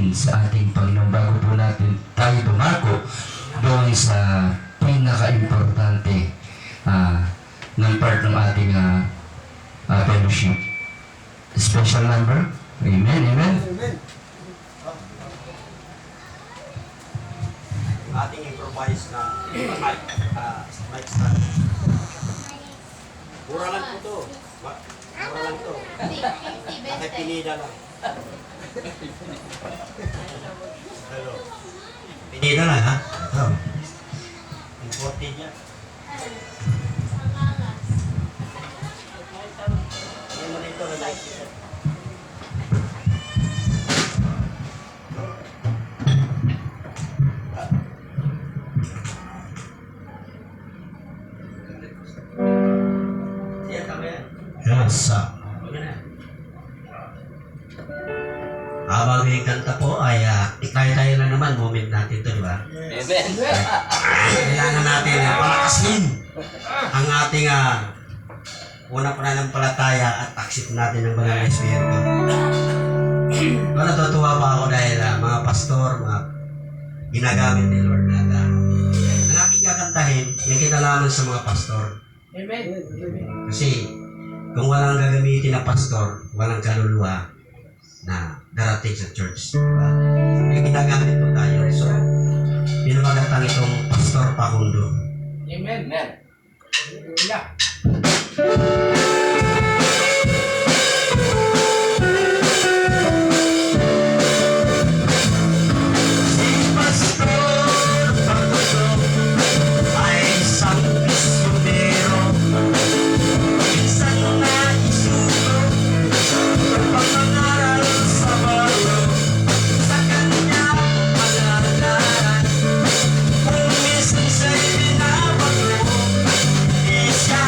natin sa ating Panginoon bago po natin tayo dumako doon sa pinaka-importante ng part ng ating fellowship. Special number. Amen, amen. Ating improvise na mic stand. Mura lang po to. Mura lang to. Bakit pinida lang? Hello. Pinida lang ha? Ito. Imported niya. Yan mo dito na like. Yes, habang may kanta po ay tayo lang naman, moment natin to, di ba? Amen. Kailangan natin palakasin ang ating unang pananampalataya at taksit natin ng Banal na Espiritu. Natutuwa pa ako dahil mga pastor, mga ginagamit ni Lord na ang aking kakantahin, may kinalaman sa mga pastor. Amen. Kasi kung walang gagamitin na pastor, walang kaluluwa na darating sa church. Diba? May ginagamit po tayo. So, pinamagatang itong Pastor Pakundo. Amen. Hallelujah. Siya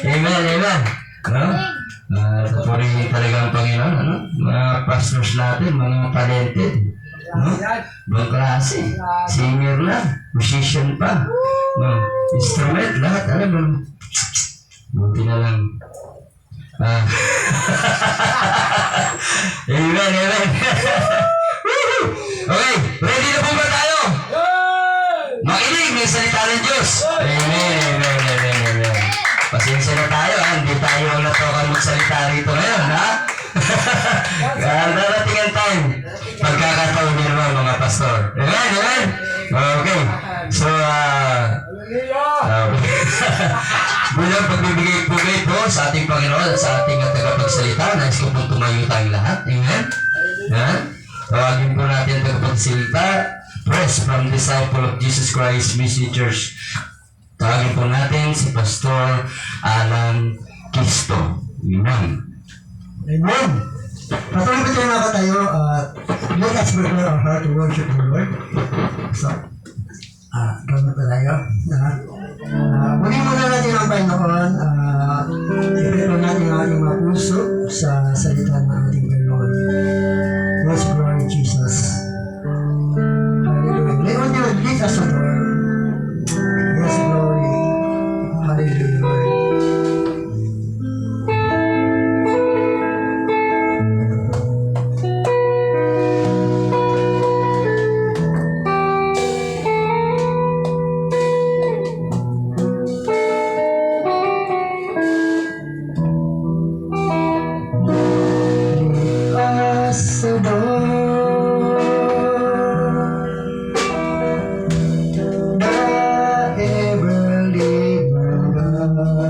Amen, amen. No? Pupurihin talaga ang Panginoon, ano? Mga pastors natin, mga talented. No? Ibang klase. Singer na, musician pa. No? Instrument, lahat, alam mo. Buti na lang. Ah. Amen, amen. Okay, ready na po ba tayo? Makinig ng salita ng Diyos. Amen, amen, amen, amen. Pasensya na tayo, ha? Hindi tayo natokan magsalita rito ngayon, ha? Darating ang time. Pagkakataon din naman, mga pastor. Amen, amen. Okay. So, bilang pagbibigay po sa ating Panginoon at sa ating tagapagsalita, nais ko pong tumayo tayong lahat. Amen? Amen? Tawagin po natin ang tagapagsalita, Press from Disciple of Jesus Christ Mission Church. Tawagin po natin si Pastor Alan Kisto. Amen. Amen. Patuloy po tayo mga tayo. Let us prepare our heart to worship the Lord. So, gano'n pa tayo. Maging muna natin ang Panginoon. I-prepare natin ang ating mga puso sa salita ng ating Panginoon. Yes, glory Jesus. Hallelujah. Lay on your lift us, Lord. Yes, glory. Hallelujah, Lord. Us adore the ever-living God.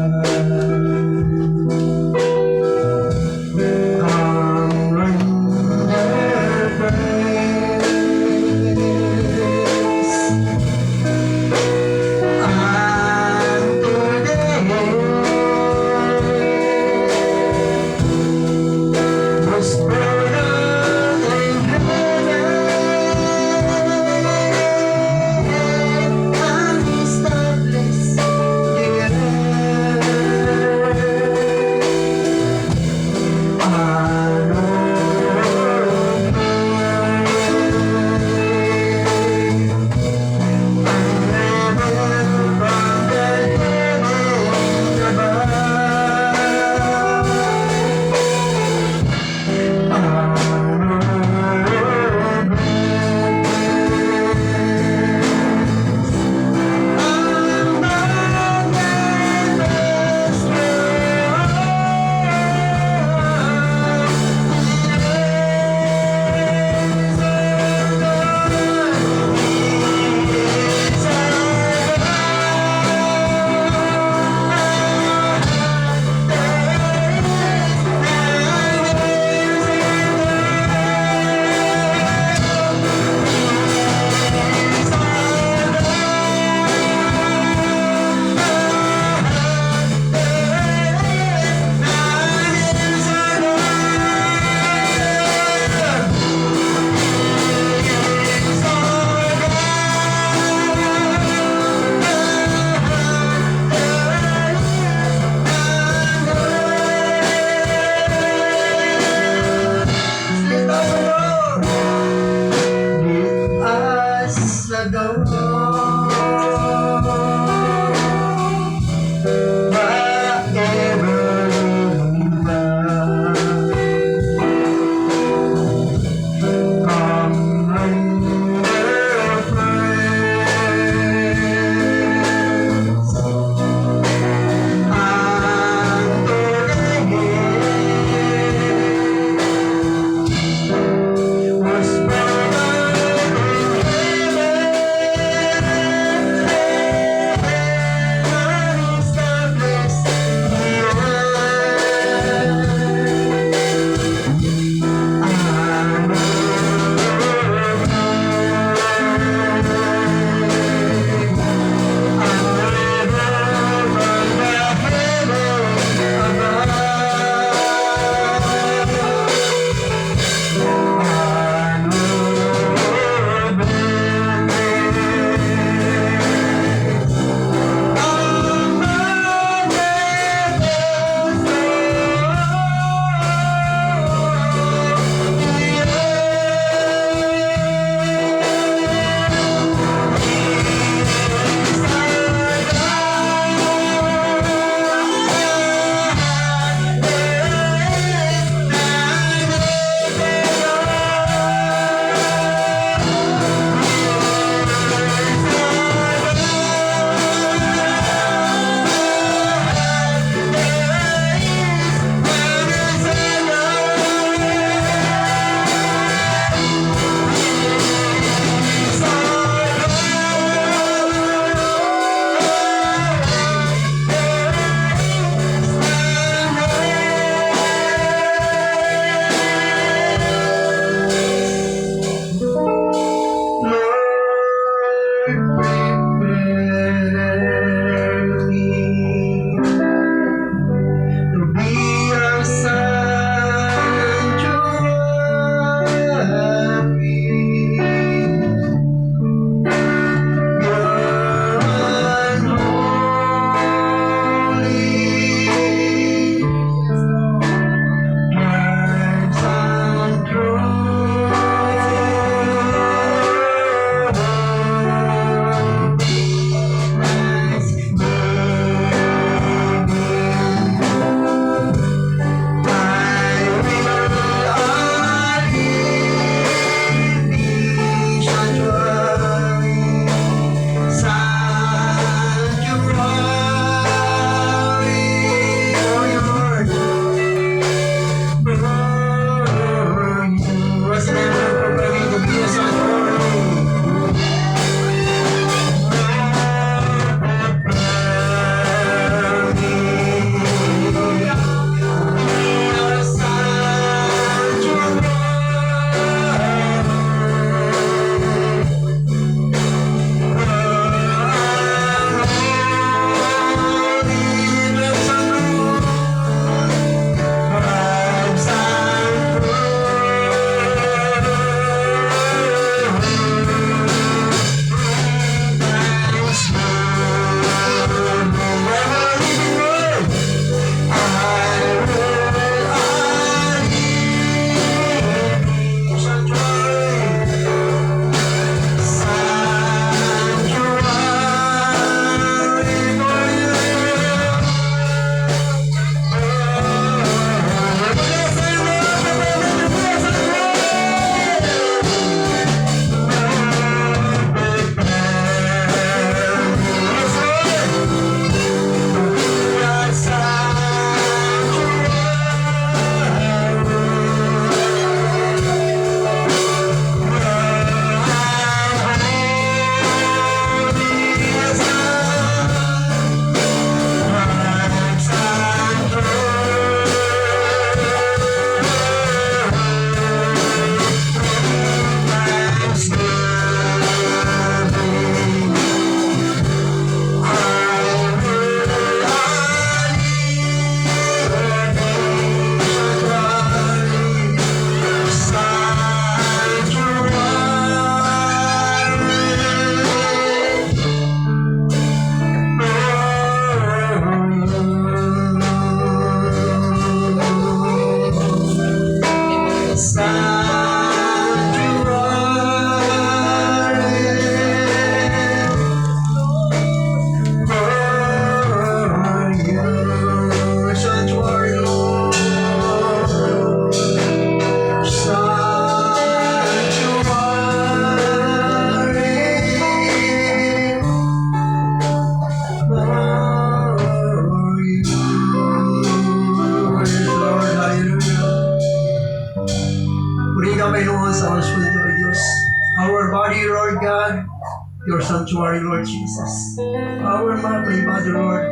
your sanctuary, Lord Jesus. Our my Mother, Lord,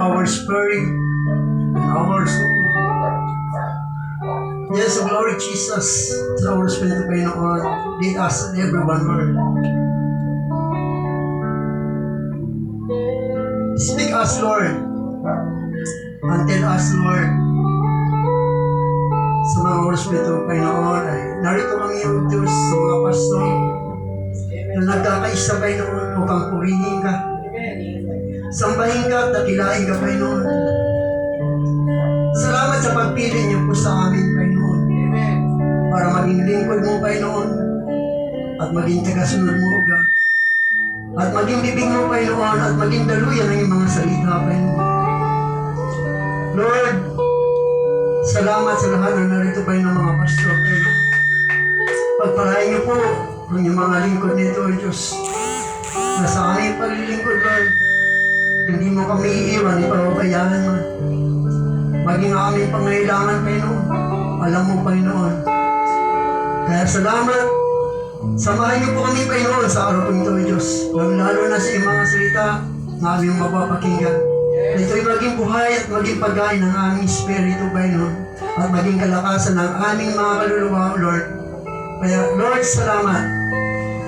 our spirit, and our soul. Yes, O Lord Jesus, sa oras pa nito, Panginoon, lead us and everyone, Lord. Speak us, Lord, and tell us, Lord, sa mga oras pa ito, Panginoon, ay narito kami ang Diyos sa mga pastor na nagkakaisa, Panginoon, upang purihin ka, sambahin ka at dakilain ka, Panginoon. Salamat sa pagpili niyo po sa amin, Panginoon, para maging lingkod mo, Panginoon, at maging tagasunod mo, God, at maging bibig mo, Panginoon, at maging daluyan ng iyong mga salita, Panginoon. Lord, salamat sa lahat na narito pa ng mga pastor, Panginoon. Pagpalain niyo po ang iyong mga lingkod nito, Diyos, na sa aming paglilingkod, Lord, hindi mo kami iiwan, ipababayaan mo. Maging aming pangailangan, Panginoon. Alam mo, Panginoon. Kaya salamat. Samahan niyo po kami, Panginoon, sa araw po ito, Diyos. Lalo na sa iyong mga salita na aming mapapakinggan. Na ito'y maging buhay at maging pagkain ng aming spirito, Panginoon. At maging kalakasan ng aming mga kaluluwa, Lord. Kaya, Lord, salamat.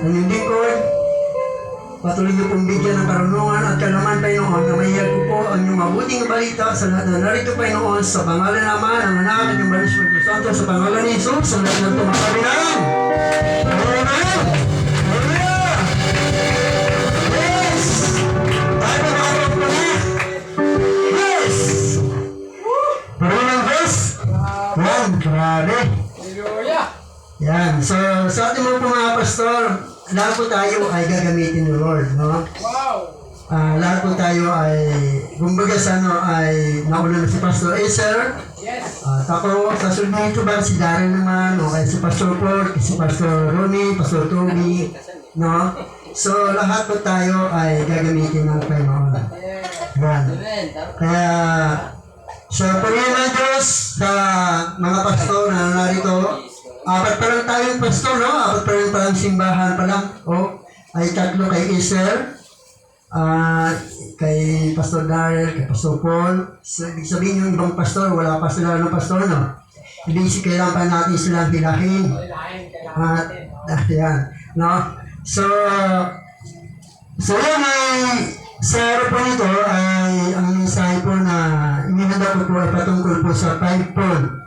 Ang iyong lingkod, patuloy niyo pong bigyan ng karunungan at kalaman, Panginoon, na mahiyag ko po ang iyong mabuting balita sa lahat na narito, Panginoon, sa pangalan naman ng anak at yung Balis Espiritu Santo, sa pangalan ni Jesus, sa lahat ng tumakabilang. Amen! Hallelujah! Yes! Tayo na mga kapatid! Yes! Marunong verse? Yan, grabe! Hallelujah. Yan, so sa ating mga pastor, lahat po tayo ay gagamitin ni Lord, no? Wow. Lahat po tayo ay, kumbaga sa ano, ay nauna na si Pastor Acer. Yes. At ako, sa sunod nito ba, si Darren naman, o kaya si Pastor Paul, si Pastor Ronnie, Pastor Toby, no? So, lahat po tayo ay gagamitin ng Panginoon. Yan. Kaya, so, purihin ng Diyos sa mga pastor na narito. Apat pa lang tayong pastor, no? Apat pa lang palang simbahan pa lang. O, ay tatlo kay Acer, kay Pastor Darrell, kay Pastor Paul. So, ibig sabihin yung ibang pastor, wala pa sila ng pastor, no? Ibig kailangan pa natin silang hilahin. At, yan, no? So yan ay, sa araw po nito ay, ang mensahe po na ininanda ko po ay patungkol po sa fivefold,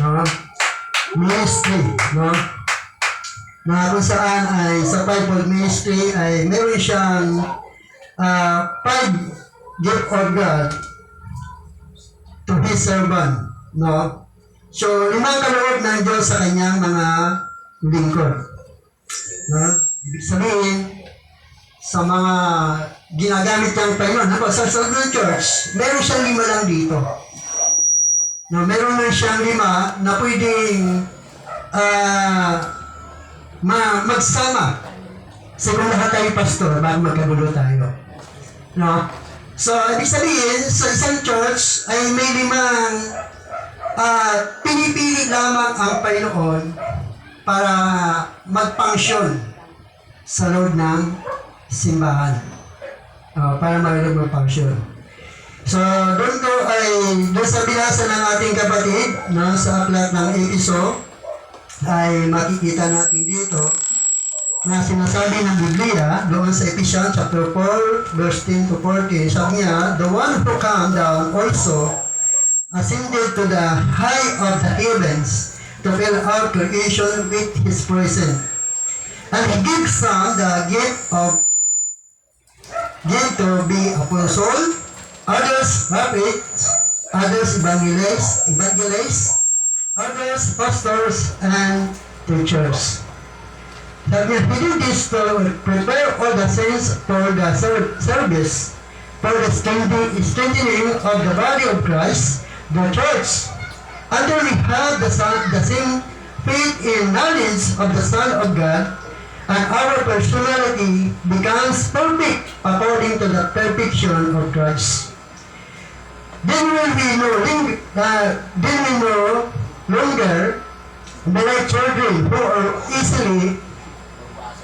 no? Ministry, no? Na kung saan ay sa fivefold ministry ay meron siyang five gift of God to His servant, no? So, 5 kaloob ng Diyos sa kanyang mga lingkod, no? Ibig sabihin, sa mga ginagamit niyang Panginoon, no? Sa Southern Church, meron siyang 5 lang dito. No, meron na siyang 5 na pwedeng magsama sa kung lahat tayo pastor bago magkagulo tayo. No? So, ibig sabihin, sa isang church ay may 5 pinipili lamang ang Panginoon para mag-function sa loob ng simbahan. Para mag-function. So, doon sa binasa ng ating kapatid, no, sa aklat ng Efeso, ay makikita natin dito na sinasabi ng Biblia doon sa Ephesians chapter 4 verse 10 to 14. Sabi niya, the one who came down also ascended to the high of the heavens to fill our creation with His presence. And He gives some the gift to be apostle, others prophets, others evangelists, others pastors and teachers. That we did this to prepare all the saints for the service, for the strengthening of the body of Christ, the church, until we have the same faith in knowledge of the Son of God, and our personality becomes perfect according to the perfection of Christ. Then we no longer be like children who are easily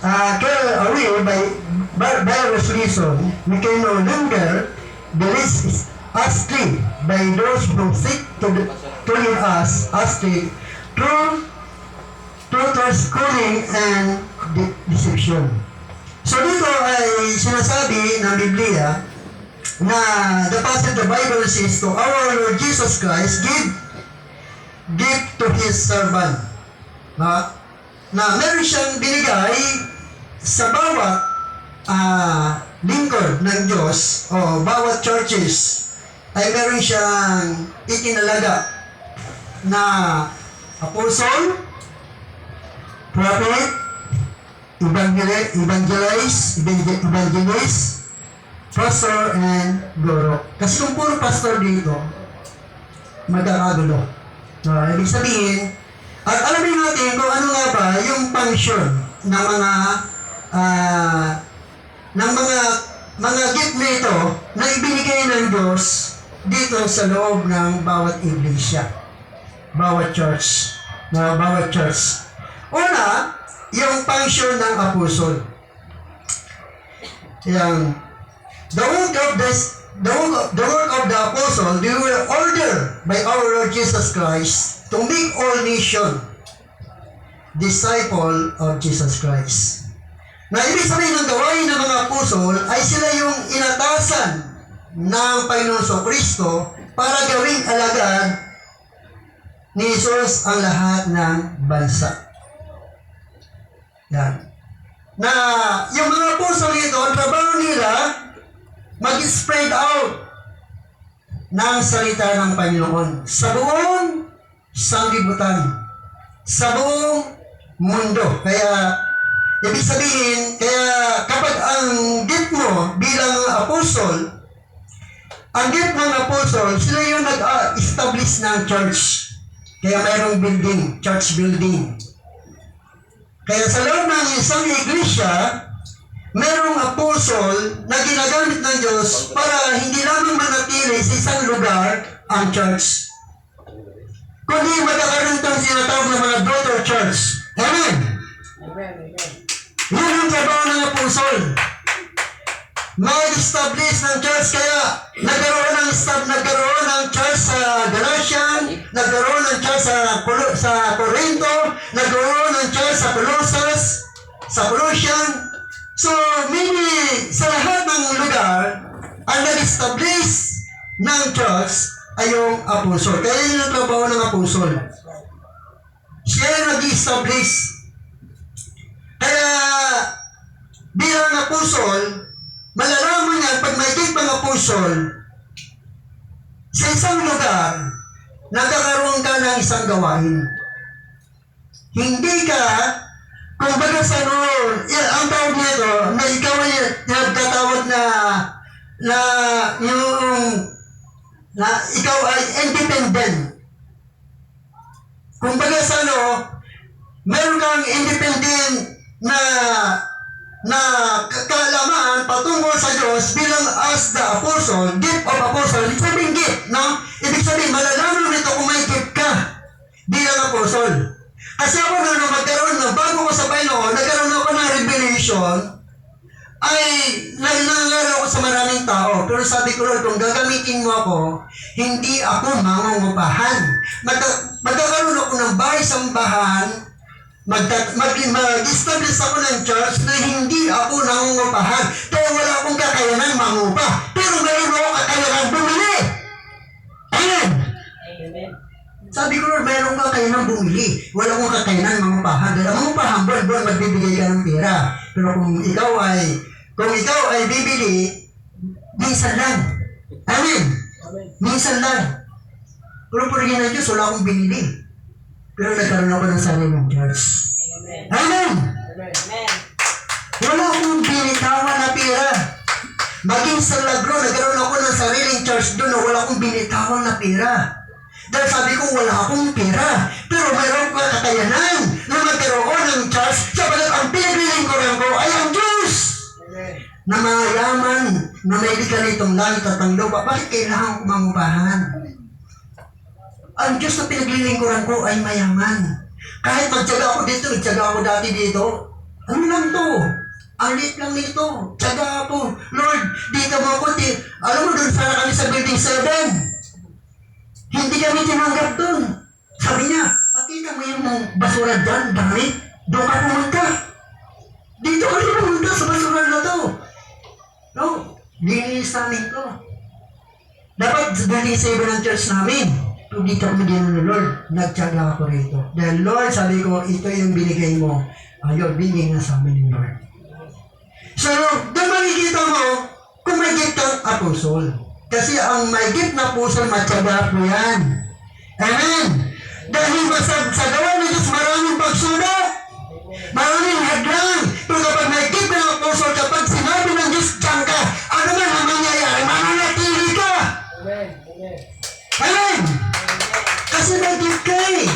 carried away by various reasons, we can no longer believe astray by those who seek to lead us astray through schooling and deception. So dito ay sinasabi ng Biblia na the passage of the Bible says to our Lord Jesus Christ give to His servant. Na meron siyang binigay sa bawat lingkod ng Diyos o bawat churches ay meron siyang itinalaga na apostle, prophet, evangelist, pastor, and guro. Kasi kung puro pastor dito, magkakagulo. Ibig sabihin, at alamin natin kung ano nga ba yung function ng mga gift nito na ibinigay ng Diyos dito sa loob ng bawat iglesia, bawat church. Una, yung function ng apostle. Yung the work of the apostle, they were ordered by our Lord Jesus Christ to make all nations disciple of Jesus Christ. Na ibig sabihin ng gawain ng mga apostol ay sila yung inatasan ng Panginoon Kristo para gawing alagad ni Jesus ang lahat ng bansa. Yan. Na yung mga apostol nito, ang trabaho nila mag-spread out ng salita ng Panginoon sa buong sanglibutan, sa buong mundo. Kaya ibig sabihin, kaya kapag ang gift mo bilang apostol, ang gift ng apostol, sila yung nag-establish ng church. Kaya mayroong building, church building. Kaya sa loob ng isang iglesia, mayroong apostol na ginagamit ng Diyos para hindi lamang manatili sa isang lugar ang church, kundi magkakaroon itong sinatawag ng mga daughter church. Amen? Yun ang trabaho ng apostol. Mag-establish ng church, kaya nagkaroon ng church sa Galatian, nagkaroon ng church sa Corinto, nagkaroon ng church sa Colossus, sa Colossian. So, sa lahat ng lugar, ang nag-establish ng church ay yung apostol. Kaya yun ang trabaho ng apostol. Siya yung nag-establish. Kaya, bilang apostol, malalaman niya pag may gift ng apostol, sa isang lugar, nagkakaroon ka ng isang gawain. Hindi ka, kung baga sa noon, ang tawag nito, na ikaw ay nagtatawag na ikaw ay independent. Kung baga sa meron kang independent na kaalaman patungkol sa Diyos bilang as the apostle, gift of apostle. Ibig sabihin gift, no? Ibig sabihin, malalaman nito kung may gift ka bilang apostle. Kasi ako magkaroon na, bago ko sa Panginoon, nagkaroon ako ng revelation, ay nangangaral ako sa maraming tao. Pero sabi ko, Lord, kung gagamitin mo ako, hindi ako mangungupahan. Magkakaroon ako ng bahay-sambahan, mag-establish ako ng church na hindi ako nangungupahan. Kaya wala akong kakayanan mangupah. Pero mayroon ako kakayanan bumili. Amen. Sabi ko, Lord, mayroon kakayanan bumili. Wala akong kakayanan mangupahan. Dahil ang mangupahan, buwan-buwan magbibigay ka ng pera. Pero kung ikaw ay bibili, minsan lang. Amen. Minsan lang. Pero por rin ng Diyos, wala akong binili. Pero nagkaroon ako ng sariling church. Amen. Wala akong binitawan na pera. Maging sa Lagro, nagkaroon ako ng sariling church doon na wala akong binitawan na pera. Dahil sabi ko, wala akong pera. Pero mayroon ko kakayanan na magkaroon ng church sapagat ang pinaglilingkuran ko ay ang Diyos. Na mayaman, na may likha nitong langit at ang lupa. Bakit kailangan ko mangupahan? Ang Diyos na pinaglilingkuran ko ay mayaman. Kahit magtyaga ako dito, nagtyaga ako dati dito, Ano lang to? Alit lang nito. Tsaga po. Lord, dito mo ako. Alam mo, doon sana kami sa building 7. Hindi kami tinanggap doon. Sabi niya, nakita mo yung basura dyan, dami. Doon ka pumunta. Dito ka rin pumunta sa basura na to. No, linis namin to. Dapat sa building 7 ng church namin. Hindi kami din ng Lord. Nagtsaga ako rito. Dahil Lord, sabi ko, ito yung binigay mo. Ayun, binigay na sa amin ni Lord. So, doon makikita mo kung may gift kang apostol. Kasi ang may gift na apostol, matyaga po yan. Amen. Dahil sa gawa ni Diyos, maraming pagsulat. Maraming hadlang. Pero kapag may gift ng apostol, kapag sinabi ng Diyos, diyan ka, ano man ang mangyayari, mananatili ka. Amen. Amen. Amen. Kasi may gift ka eh.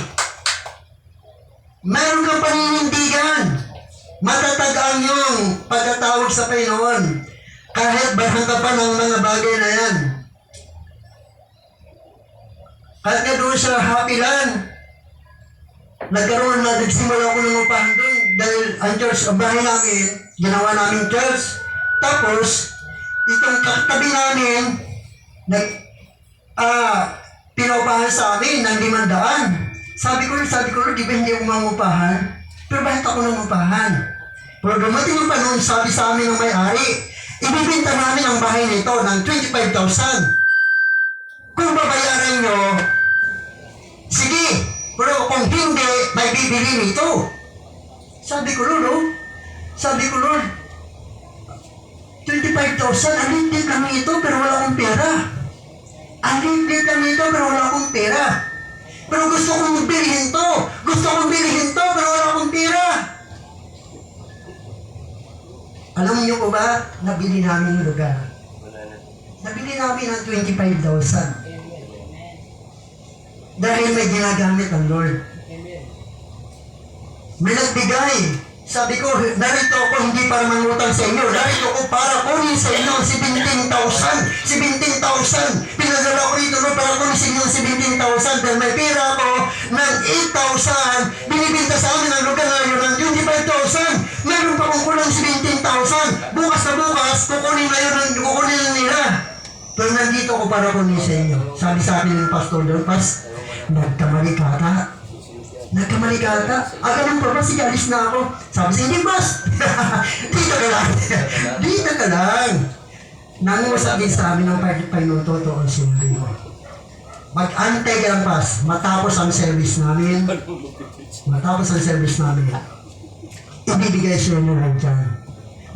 Meron kang paninindigan. Matatagaan yung pagkatawag sa Panginoon. Kahit bahang ka pa ng mga bagay na yan. Kahit nga doon sa Happy Land, nagsimula ako ng upahan doon. Dahil ang church, ang bahay namin, ginawa namin church. Tapos, itong katabi namin, pinaupahan sa amin ng 500. Sabi ko, di ba hindi ako mangupahan? Pero bakit ako nangupahan? Pero dumating yung panahon, sabi sa amin ng may-ari, ibibinta namin ang bahay nito ng 25,000. Kung babayaran nyo, sige. Pero kung hindi, may bibili nito. Sabi ko, Lord, 25,000, ang liit lang ito, pero wala akong pera. Ang liit lang ito, pero wala akong pera. Pero gusto kong bilhin to, pero wala akong pera. Alam niyo po ba, nabili namin yung lugar. Nabili namin ng 25,000. Dahil may ginagamit ang Lord. May nagbigay. Sabi ko, narito ako hindi para mangutang sa inyo. Narito ako para kunin sa inyo 17,000. Pinadala ko rito no, para kunin sa inyo 17,000. Dahil may pera ako ng 8,000. Binibinta sa amin ang lugar na yun ng 25,000. Meron pa kong kulang 17,000. Bukas na bukas, kukunin na nila. Pero nandito ako para kunin sa inyo. Sabi sa akin ng pastor doon, nagkamali ka ata. Ganun pa ba? Sige, alis na ako. Sabi sa hindi, boss. Dito ka lang. Nangusap din sa amin ng Panginoon, totoo sinabi ko. Mag-antay ka lang, pas. Matapos ang service namin, ibibigay siya nyo lang dyan.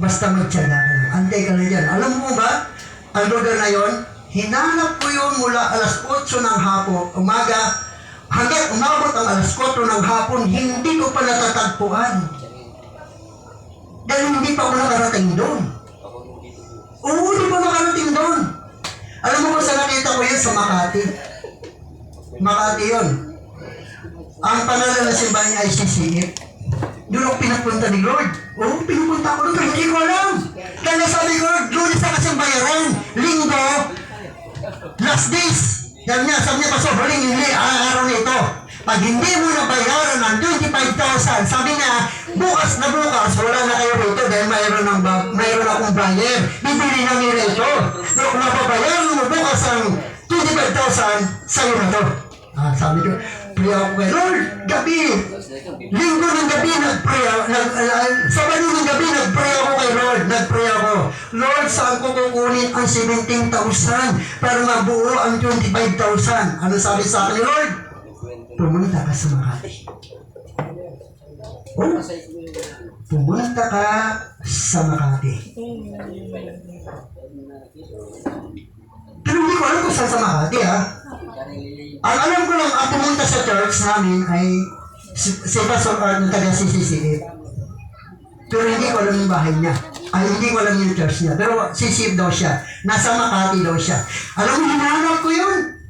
Basta magtyaga ka lang. Antay ka lang dyan. Alam mo ba, ang lugar na yon, hinanap ko yun mula alas 8 ng hapon, umaga, hanggang umabot ang alas 4 ng hapon, hindi ko pa natatagpuan. Dahil hindi pa ako nakarating doon. Oo, hindi pa nakarating doon. Alam mo kung saan nakita ko yan? Sa Makati. Makati yun. Ang pangalan ng simbahan niya ay CCF. Doon ako pinapunta ni Lord. Oo, pinupunta ako doon, pero hindi ko alam. Kaya sabi ko, Lord, isa kasing bayaran. Linggo, last days. Sabi niya, Pastor, huling araw nito. Pag hindi mo na bayaran ng 25,000, sabi niya, bukas na bukas, wala na kayo rito dahil mayroon akong buyer. Bibili namin rito. Pero kung mapabayaran mo bukas ang 25,000, sa'yo na to. Sabi ko, pray ako kay Lord, gabi. Linggo ng gabi, nag-pray ako. Sabado ng gabi, nag-pray ako kay Lord. Nag-pray ako. Lord, saan ko kukunin ang 17,000 para mabuo ang 25,000? Ano sabi sa akin ni Lord? Pumunta ka sa Makati. Oh, pumunta ka sa Makati. Pero hindi ko alam kung saan sa Makati, ha? Ang alam ko lang, ang pumunta sa church namin ay si Pastor Art ng taga-CCF. Pero hindi ko alam yung bahay niya. Ay, hindi ko alam yung church niya. Pero CCF daw siya. Nasa Makati daw siya. Alam mo, hinahanap ko yun.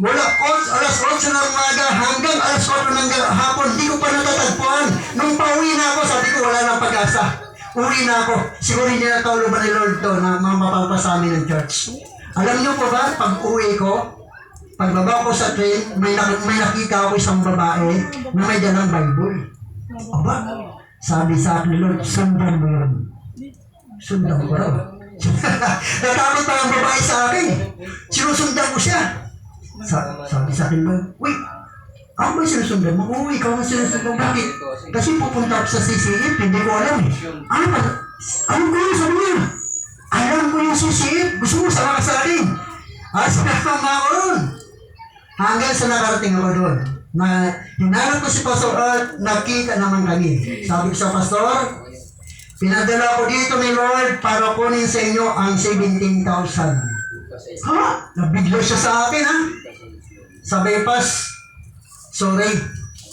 Mula alas 8 ng umaga hanggang alas 4 ng hapon, hindi ko pa natatagpuan. Nung pauwi na ako, sabi ko, wala nang pag-asa. Uwi na ako. Siguro hindi na taulo ba ni Lord to na mapapalpa sa amin ng church. Alam niyo po ba, pag uwi ko, pagbaba ko sa train, may nakita ako isang babae na may dalang Bible. Aba, Sabi sa akin, Lord, sundan mo yun. Sundan ko raw. Natakot pa ang babae sa akin. Sinusundan ko siya. Sabi sa akin, Lord, wait, ako ba sinusundan mo? Oo, ikaw ang sinusundan. Bakit? Kasi pupunta ako sa CCF, hindi ko alam eh. Ano ba? Alam ko yun, sabi niya. Alam ko yung CCF. Gusto mo sama ka sa akin. Sinama ako ron. Hanggang sa nakarating ako doon. Na hinanap ko si Pastor at nakita naman kami. Sabi ko sa Pastor, pinadala ko dito ni Lord para kunin sa inyo ang 17,000. Ha? Nabigla siya sa akin ha? Sabi Pas, sorry,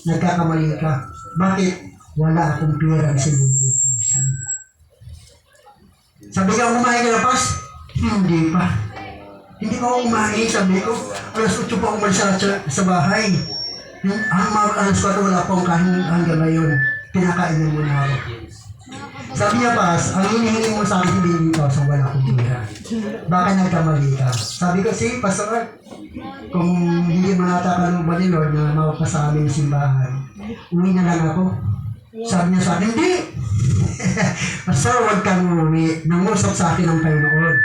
nagkakamali ka. Bakit? Wala akong pera ng 17,000. Sabi ka, kumain ka na Pas? Hindi pa. Hindi pa ako kumain, sabi ko. Alas 8 pa umalis sa bahay. Alas 4 wala pong kain hanggang ngayon. Pinakain niya muna ako. Sabi niya, Pas, ang hinihingi mo sa akin 17,000, wala akong pera. Baka nagkamali ka. Sabi ko, sige, Pastor, kung hindi manatakalong ba ni Lord na mawag sa aming simbahan, uwi na lang ako. Sabi niya sa akin, hindi. Pastor, huwag kang uwi. Nangusap sa akin ang Panginoon.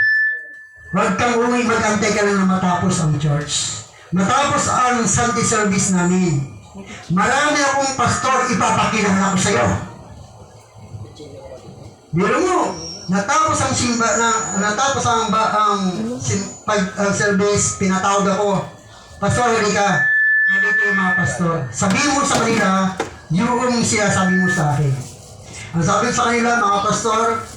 Huwag kang uwi, mag-antay ka lang na matapos ang church. Matapos ang Sunday service namin. Marami akong pastor, ipapakilala ko sa iyo. Biro mo, natapos ang service, pinatawag ako. Pastor, hindi ka. Nandito yung mga pastor. Sabihin mo sa kanila, yung sinasabi mo sa akin. Ang sabi sa kanila, mga pastor,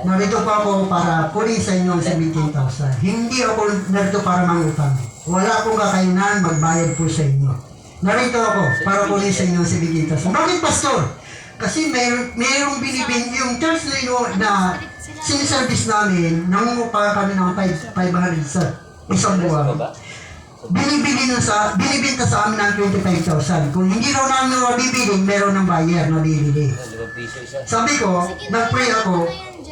narito pa ako para kunin sa inyo ang 17,000. Hindi ako narito para mangutang. Wala akong kakainan, magbayad po sa inyo. Narito ako para kunin sa inyo ang 17,000. Bakit, pastor? Kasi mayroong binibin, yung church na yun na siniservice namin, nangungupa kami ng 500 sa isang buwan. Binibinta sa amin ng 25,000. Kung hindi raw namin mabibili, meron ng buyer na bibili. Sabi ko, nag-pray ako,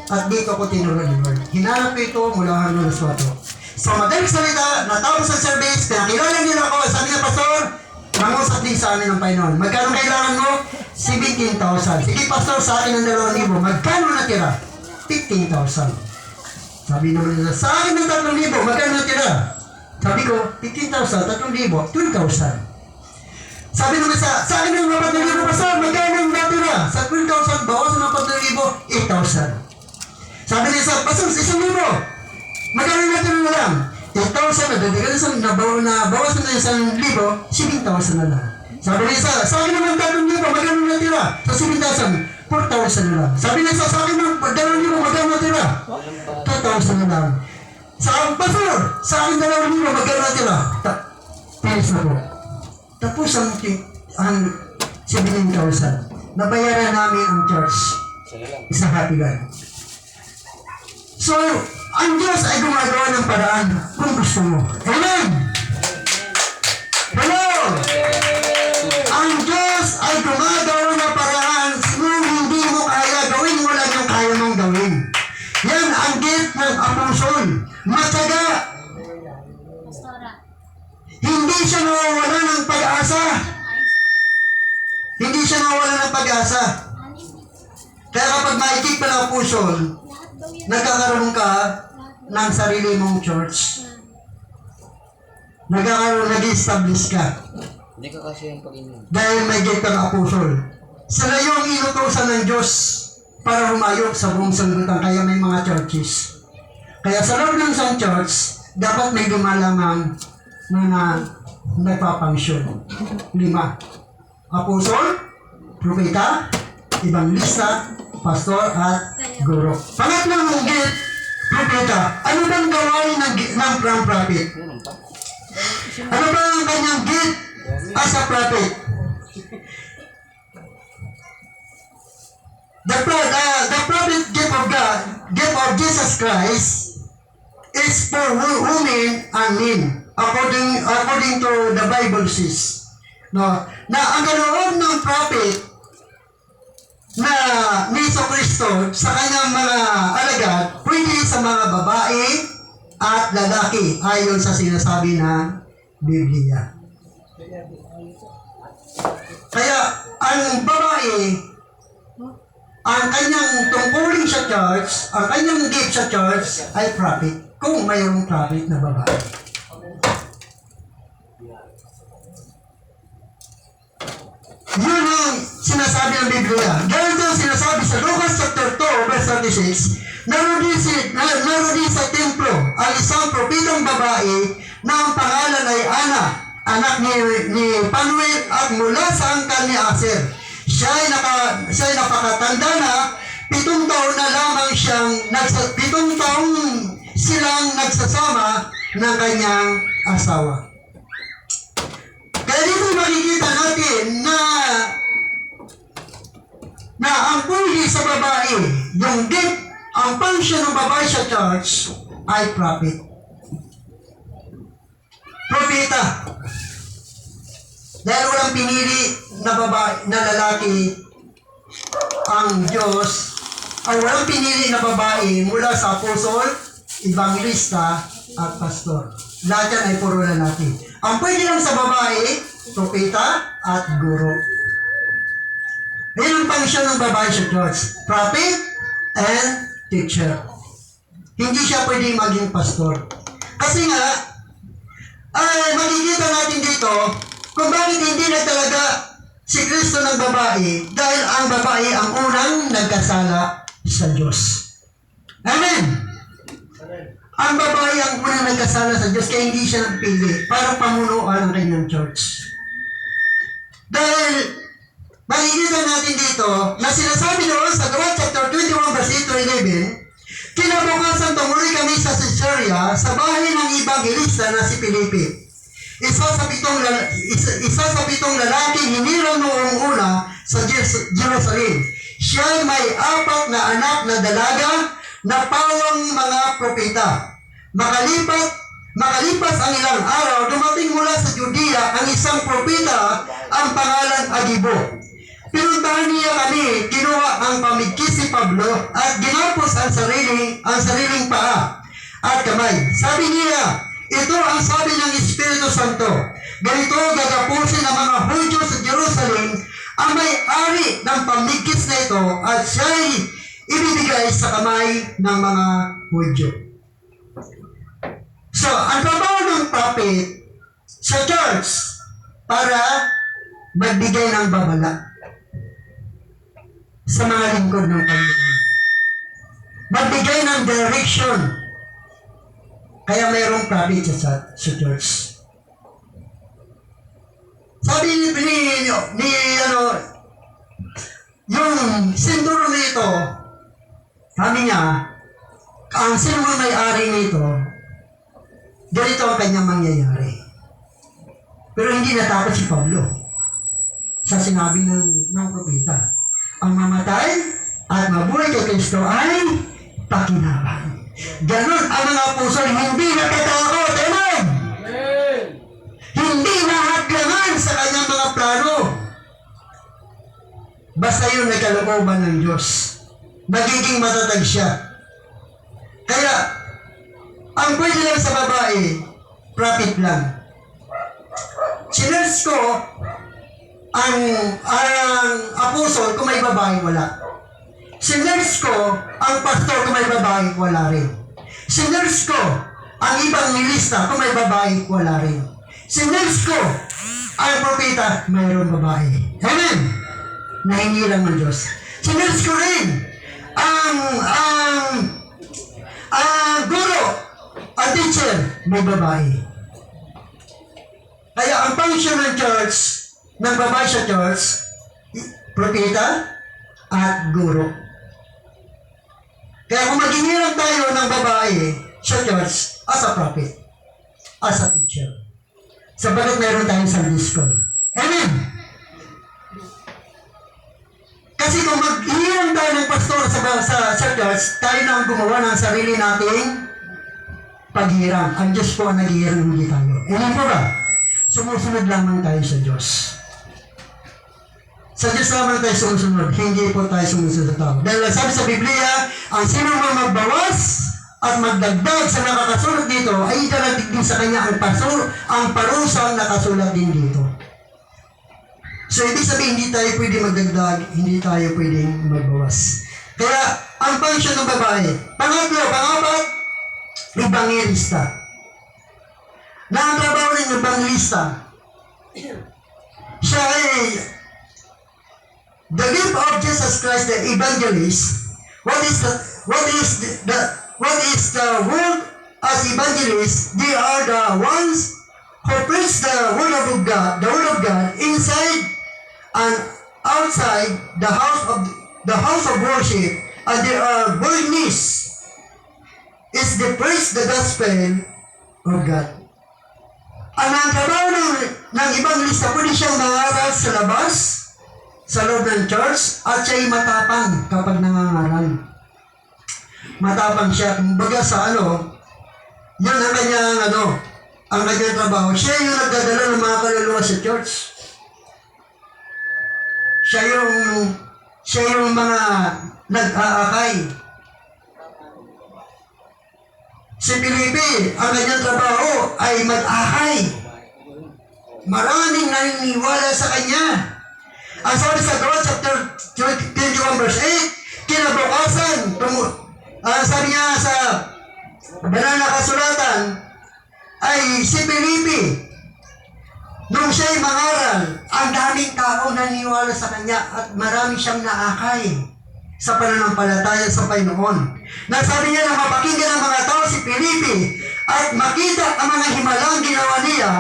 at dito ako tinuro ni Lord. Hinanap ko ito mula hanggang sa ito. Sa madaling salita, natapos ang service, pinakilala nila ako, sabi niya, Pastor, mangusap din sa amin ng Panginoon. Magkano kailangan mo? 17,000. Sige, Pastor, sa akin ng 2,000. Magkano natira? 15,000. Sabi naman nila, sa akin ng 3,000. Magkano natira? Sabi ko, 15,000, 3,000, 12,000. Sabi naman sa akin ng 4,000, Pastor, magkano natira? Sa 12,000, bawasan ng 4,000, 8,000. Sabi niya sa Pastor, 1,000. Magkano natira na lang? 8,000 na dagdagan na bawasan na yung 1,000, 7,000 na lang. Sabi niya sa akin naman 3,000, magkano natira? Sa 7,000, 4,000 na lang. Sabi niya sa akin ng 2,000, magkano natira? 2,000 na lang. Sa Pastor, sa akin 2,000, magkano natira? Tinis na po. Tapos ang 17,000. Nabayaran namin ang church. Isang happy God. So, ang Diyos ay gumagawa ng paraan kung gusto mo. Amen! Hello! Ang Diyos ay gumagawa ng paraan kung hindi mo kaya gawin mo lang yung kaya mong gawin. Yan ang gift ng apostol. Matyaga. Hindi siya nawawala ng pag-asa. Hindi siya nawawala ng pag-asa. Kaya kapag maikip pa ng apostol, nagkakaroon ka ng sarili mong church. Nag-establish ka. Hindi ka kasi yung pag-inom. Dahil may gift kang apostol. Sila yung inutusan ng Diyos para humayok sa buong sanglibutan. Kaya may mga churches. Kaya sa loob ng isang church, dapat may lumalamang na nagpapangsyon. 5. Apostol, propeta, evangelista, pastor, at guro. Pangatlong gift, propeta. Ano bang gawain ng prophet? Ano ba ang kanyang gift as a prophet? The prophet gift of God, gift of Jesus Christ, is for women and men, according to the Bible says. No, na ang ganoon ng prophet na ni Kristo sa kanyang mga alagad, pwede sa mga babae at lalaki ayon sa sinasabi ng Biblia. Kaya ang babae ang kanyang tungkulin sa church, ang kanyang gift sa church ay prophet. Kung mayroong prophet na babae. Yun ang sinasabi ng Biblia. Ganito ang sinasabi sa Lucas chapter 2, verse 36, naroon din sa templo ang isang propitong babae na ang pangalan ay Ana, anak ni Panuel at mula sa angkan ni Aser. Siya ay napakatanda na, 7 taon na lamang siyang 7 taong silang nagsasama ng kanyang asawa. Kaya dito makikita natin na ang puli sa babae, yung gift, ang function ng babae sa church ay prophet. Propeta. Dahil walang pinili na babae, na lalaki ang Diyos, ay walang pinili na babae mula sa apostol, evangelista, at pastor. Lahat yan ay puro lalaki. Ang pwede lang sa babae, propeta at guro. Yan ang function ng babae sa church. Prophet and teacher. Hindi siya pwede maging pastor. Kasi nga, ay makikita natin dito kung bakit hindi na talaga si Kristo ng babae dahil ang babae ang unang nagkasala sa Diyos. Amen! Ang babae ang unang nagkasala sa Diyos kaya hindi siya nagpili para pamunuan ang kanyang church. Dahil makikita natin dito na sinasabi doon sa Acts chapter 21 verse 8 to 11, kinabukasan tumuloy kami sa Caesarea sa bahay ng evangelista na si Felipe. Isa sa pitong lalaking hinirang noong una sa Jerusalem. Siya ay may 4 na anak na dalaga na pawang mga propeta. Makalipas ang ilang araw, dumating mula sa Judea ang isang propeta, ang pangalan Agibo. Pinuntahan niya kami, kinuha ang pamigkis si Pablo at ginapos ang sariling paa at kamay. Sabi niya, ito ang sabi ng Espiritu Santo. Ganito gagapusin ng mga Hudyo sa Jerusalem ang may-ari ng pamigkis na ito at siya'y ibibigay sa kamay ng mga Hudyo. So, ang trabaho ng prophet sa church para magbigay ng babala sa mga lingkod ng Panginoon. Magbigay ng direction. Kaya mayroong prophet sa church. Sabi yung sinduro nito, sabi niya, ang sino ang may-ari nito, ganito ang kanyang mangyayari. Pero hindi natakot si Pablo sa sinabi ng propeta. Ang mamatay at mabuhay kay Kristo ay pakinabang. Ganon ang mga puso hindi natatakot. Amen! Hindi nahadlangan sa kanyang mga plano. Basta yun ay kalooban ng Diyos. Magiging matatag siya. Kaya, ang pwede lang sa babae, prophet lang. Sinerge ko, ang apostol, kung may babae, wala. Sinerge ko, ang pastor, kung may babae, wala rin. Sinerge ko, ang ibang milista, kung may babae, wala rin. Sinerge ko, ang propeta, mayroong babae. Amen! Nahingi lang ng Diyos. Sinerge ko rin, ang guro, ang teacher, may babae. Kaya ang function ng church, ng babae sa church, propeta at guro. Kaya kung maghinirang tayo ng babae sa church as a prophet, as a teacher, sabagat mayroon tayong Sunday school. Amen! Kasi kung maghinirang tayo ng pastor sa church, tayo na ang gumawa ng sarili nating paghirang. Ang Diyos po ang naghihirang, hindi tayo. Amen po ba? Sumusunod lamang tayo sa Diyos. Sa Diyos lamang tayo sumusunod, hindi po tayo sumusunod sa tao. Dahil sabi sa Biblia, ang sino mang magbawas at magdagdag sa nakakasulat dito, ay idarating din sa kanya ang parusang nakasulat din dito. So, ibig sabihin, hindi tayo pwede magdagdag, hindi tayo pwedeng magbawas. Kaya, ang function ng babae, pangapat, evangelista. Na ang trabaho ng evangelista, siya ay the gift of Jesus Christ, the evangelist. What is the word as evangelists? They are the ones who preach the word of God inside and outside the house of worship, and they are witness is to preach the gospel of God. Ang trabaho ng evangelista, pwede siyang mangaral sa labas, sa loob ng church, at siya'y matapang kapag nangangaral. Matapang siya. Kumbaga sa yun ang kanyang trabaho. Siya yung nagdadala ng mga kaluluwa sa church. Siya yung mga nag-aakay. Si Felipe, ang kanyang trabaho ay mag-akay. Maraming naniniwala sa kanya. Ang sabi sa John chapter 21 verse 8, kinabukasan, sabi niya sa banal na kasulatan, ay si Felipe, nung siya'y mangaral, ang daming tao naniniwala sa kanya at marami siyang naakay sa pananampalataya sa Panginoon. Nasabi niya na mapakinggan ng mga tao si Felipe at makita ang mga himalang ginawa niya,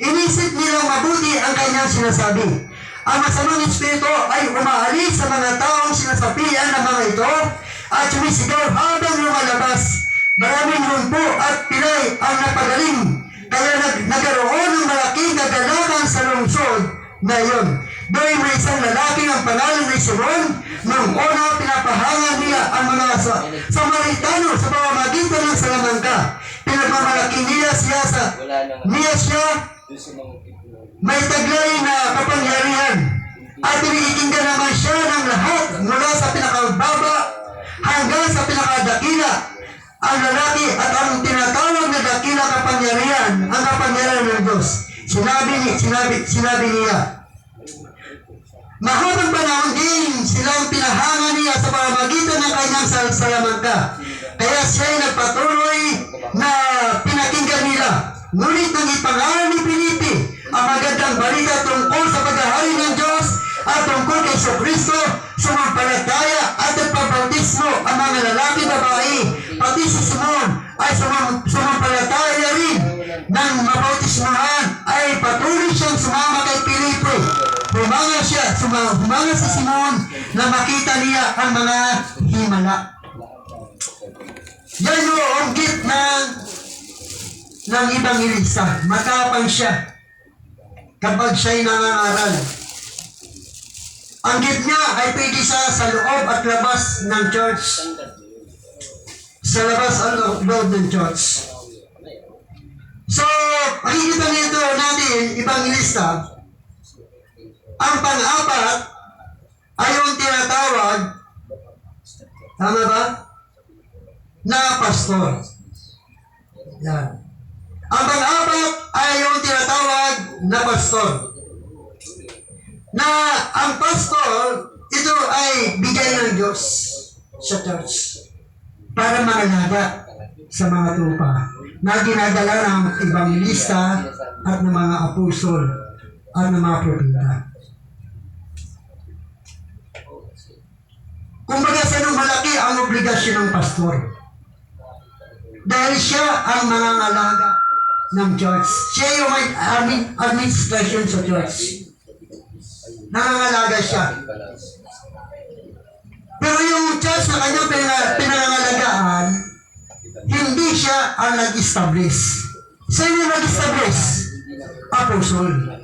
inisip nilang mabuti ang kanyang sinasabi. Ang masamang espiritu ay umaalis sa mga taong sinasabihan ng mga ito at sumisigaw habang lumalabas. Maraming rumpo at pilay ang napagaling, kaya nagkaroon ng malaking kagalakan sa lungsod na iyon. Doon may isang lalaki ng pangalan ni Simon. Noong una, pinapahangan niya ang mga Samaritano sa pamamagitan ng salamangka. Pinagmamalaki niya siya may taglay na kapangyarihan. At piniginggan naman siya ng lahat mula sa pinakababa hanggang sa pinakadakila. Ang lalaki at ang tinatawag na dakila kapangyarihan, ang kapangyarihan ng Diyos. Sinabi niya, mahabang panahon din silang pinahangan niya sa pamamagitan ng kanyang salamangka. Kaya siya ay nagpatuloy na pinakinggan nila. Ngunit nang ipangaral ni Felipe ang magandang balita tungkol sa paghahari ng Diyos at tungkol kay Kristo, sumampalataya at nagpabautismo ang mga lalaki babae. Pati si Simon ay sumampalataya rin. Nang mabautismohan ay patuloy siyang sumama kay Felipe. Humanga si Simon na makita niya ang mga himala. Yan yung gift ng evangelista. Matapang siya kapag siya'y nangangaral. Ang gift niya ay pwede sa loob at labas ng church. Sa labas at loob ng church. So, makikita nito natin, evangelista, ang pang-apat ay yung tinatawag, tama ba? Na pastor. Yan. Ang pang-apat ay yung tinatawag na pastor. Na ang pastor, ito ay bigay ng Diyos sa church para mangalaga sa mga tupa na ginadala ng evangelista at ng mga apostol at ng mga propeta. Kumbaga sa nung malaki ang obligasyon ng pastor. Dahil siya ang mangangalaga ng church. Siya yung may administration sa church. Nangangalaga siya. Pero yung church na kanyang pinangangalagaan, hindi siya ang nag-establish. Sino yung nag-establish? Apostle.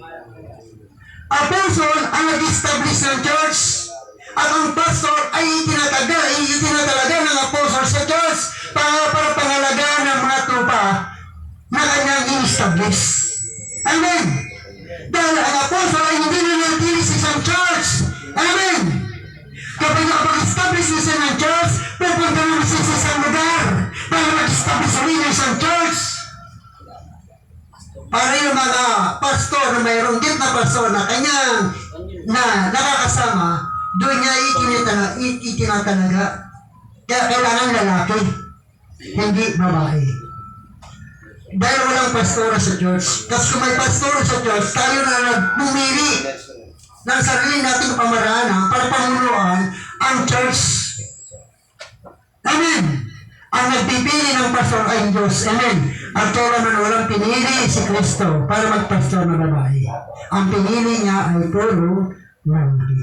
Apostle ang nag-establish ng church. At ang pastor ay itinatalaga ng apostle sa church para pangalagaan ng mga tupa na kanyang in-establish. Amen. Dahil ang apostle ay hindi nanatili sa isang church. Amen. Kapag nakapag-establish na siya ng church, pupunta naman siya sa isang lugar para mag-establish rin ng isang church. Para yung mga pastor na mayroong gift na pastor na kanyang na nakakasama, doon niya itinatalaga. Kaya kailangan lalaki, hindi babae. Dahil walang pastora sa church. Kasi kung may pastora sa church, tayo na nagpumili ng sarili nating pamamaraan para pamunuan ang church. Amen. Ang nagpipili ng pastor ay Diyos. Amen. At kaya naman walang pinili si Kristo para magpastor na babae. Ang pinili niya ay puro lalaki.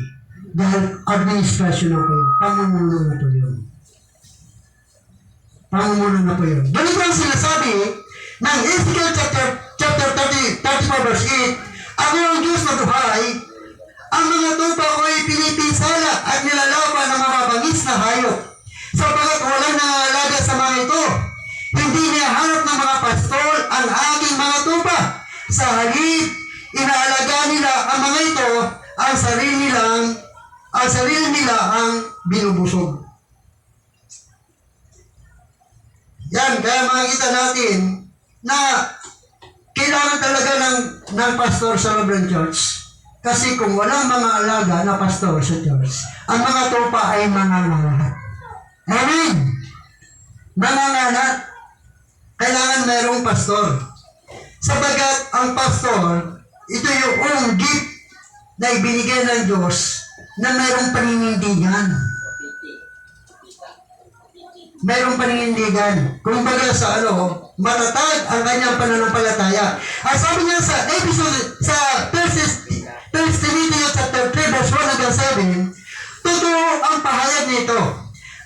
Dahil administrasyon na po yun. Pamumuno na po yun. Pamumuno na po yun. Ganito ang sinasabi ng Ezekiel chapter 34 verse 8, ako ang Diyos na buhay, ang mga tupa ko ay pinipinsala at nilalaban ng mga bangis na hayop. Sapagat walang nangangalaga sa mga ito, hindi niyahanap ng mga pastol ang aking mga tupa. Sa halip, inaalaga nila ang mga ito, ang sarili nila ang binubusog. Yan, kaya makikita natin na kailangan talaga ng pastor sa loob ng church. Kasi kung walang mga alaga na pastor sa church, ang mga tupa ay mangangalat. Amen! Mangangalat. Kailangan mayroong pastor. Sabagat ang pastor, ito yung gift na ibinigay ng Diyos na mayroong paninindigan. Mayroong paninindigan. Kung baga sa matatag ang kanyang pananampalataya. Sabi niya sa episode, sa 1 Timothy chapter 3 verse 1 hanggang 7, totoo ang pahayag nito.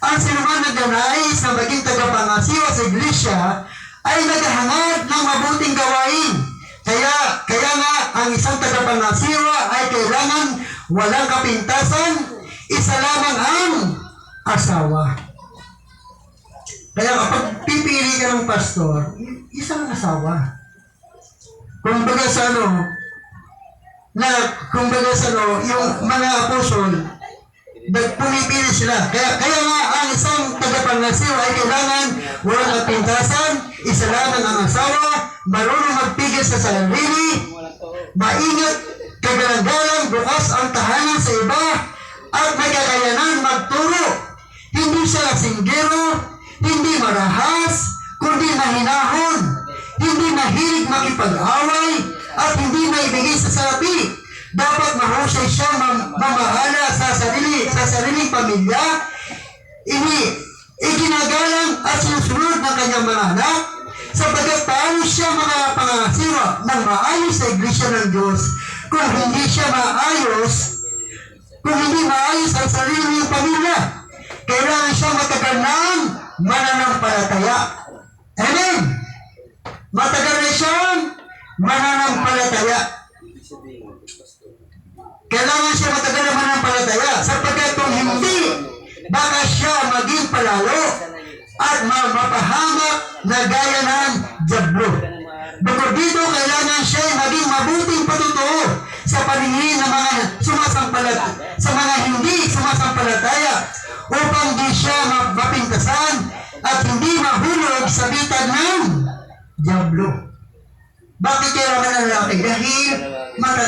Ang sinuman nagnanais na maging tagapangasiwa sa iglesia ay naghahangad ng mabuting gawain. Kaya nga ang isang tagapangasiwa ay kailangan walang kapintasan, isa lamang ang asawa. Kaya kapag pipili ka ng pastor, isang asawa. Kumbaga sa yung mga apostol, pumipili sila. Kaya nga ang isang tagapangasiwa ay kailangan walang kapintasan, isa lamang ang asawa, marunong magpigil sa sarili, maingat, kagalang-galang, bukas ang tahanan sa iba, at may kakayanan magturo. Hindi siya lasinggero, hindi marahas, kundi mahinahon, hindi mahilig makipag-away, at hindi maibigay sa salapi. Dapat mahusay siya mamahala sa sariling pamilya, iginagalang at sinusunod ng kanyang mga anak, sapagat paano siya makapangasiwa ng maayos sa iglesia ng Diyos kung hindi maayos ang sariling pamilya. Kailangan siya matagal ng mananampalataya. Amen! Matagal na siyang mananampalataya. Kailangan siya matagal na mananampalataya sapagkat kung hindi, baka siya maging palalo at mapahamak na gaya ng diablo. Bukod dito, kailangan siya maging mabuting patutuo sa paningin ng mga sa mga hindi sumasampalataya upang di siya mapintasan at hindi mahulog sa bitag ng diablo. Bakit kailangan ng lalaki? Dahil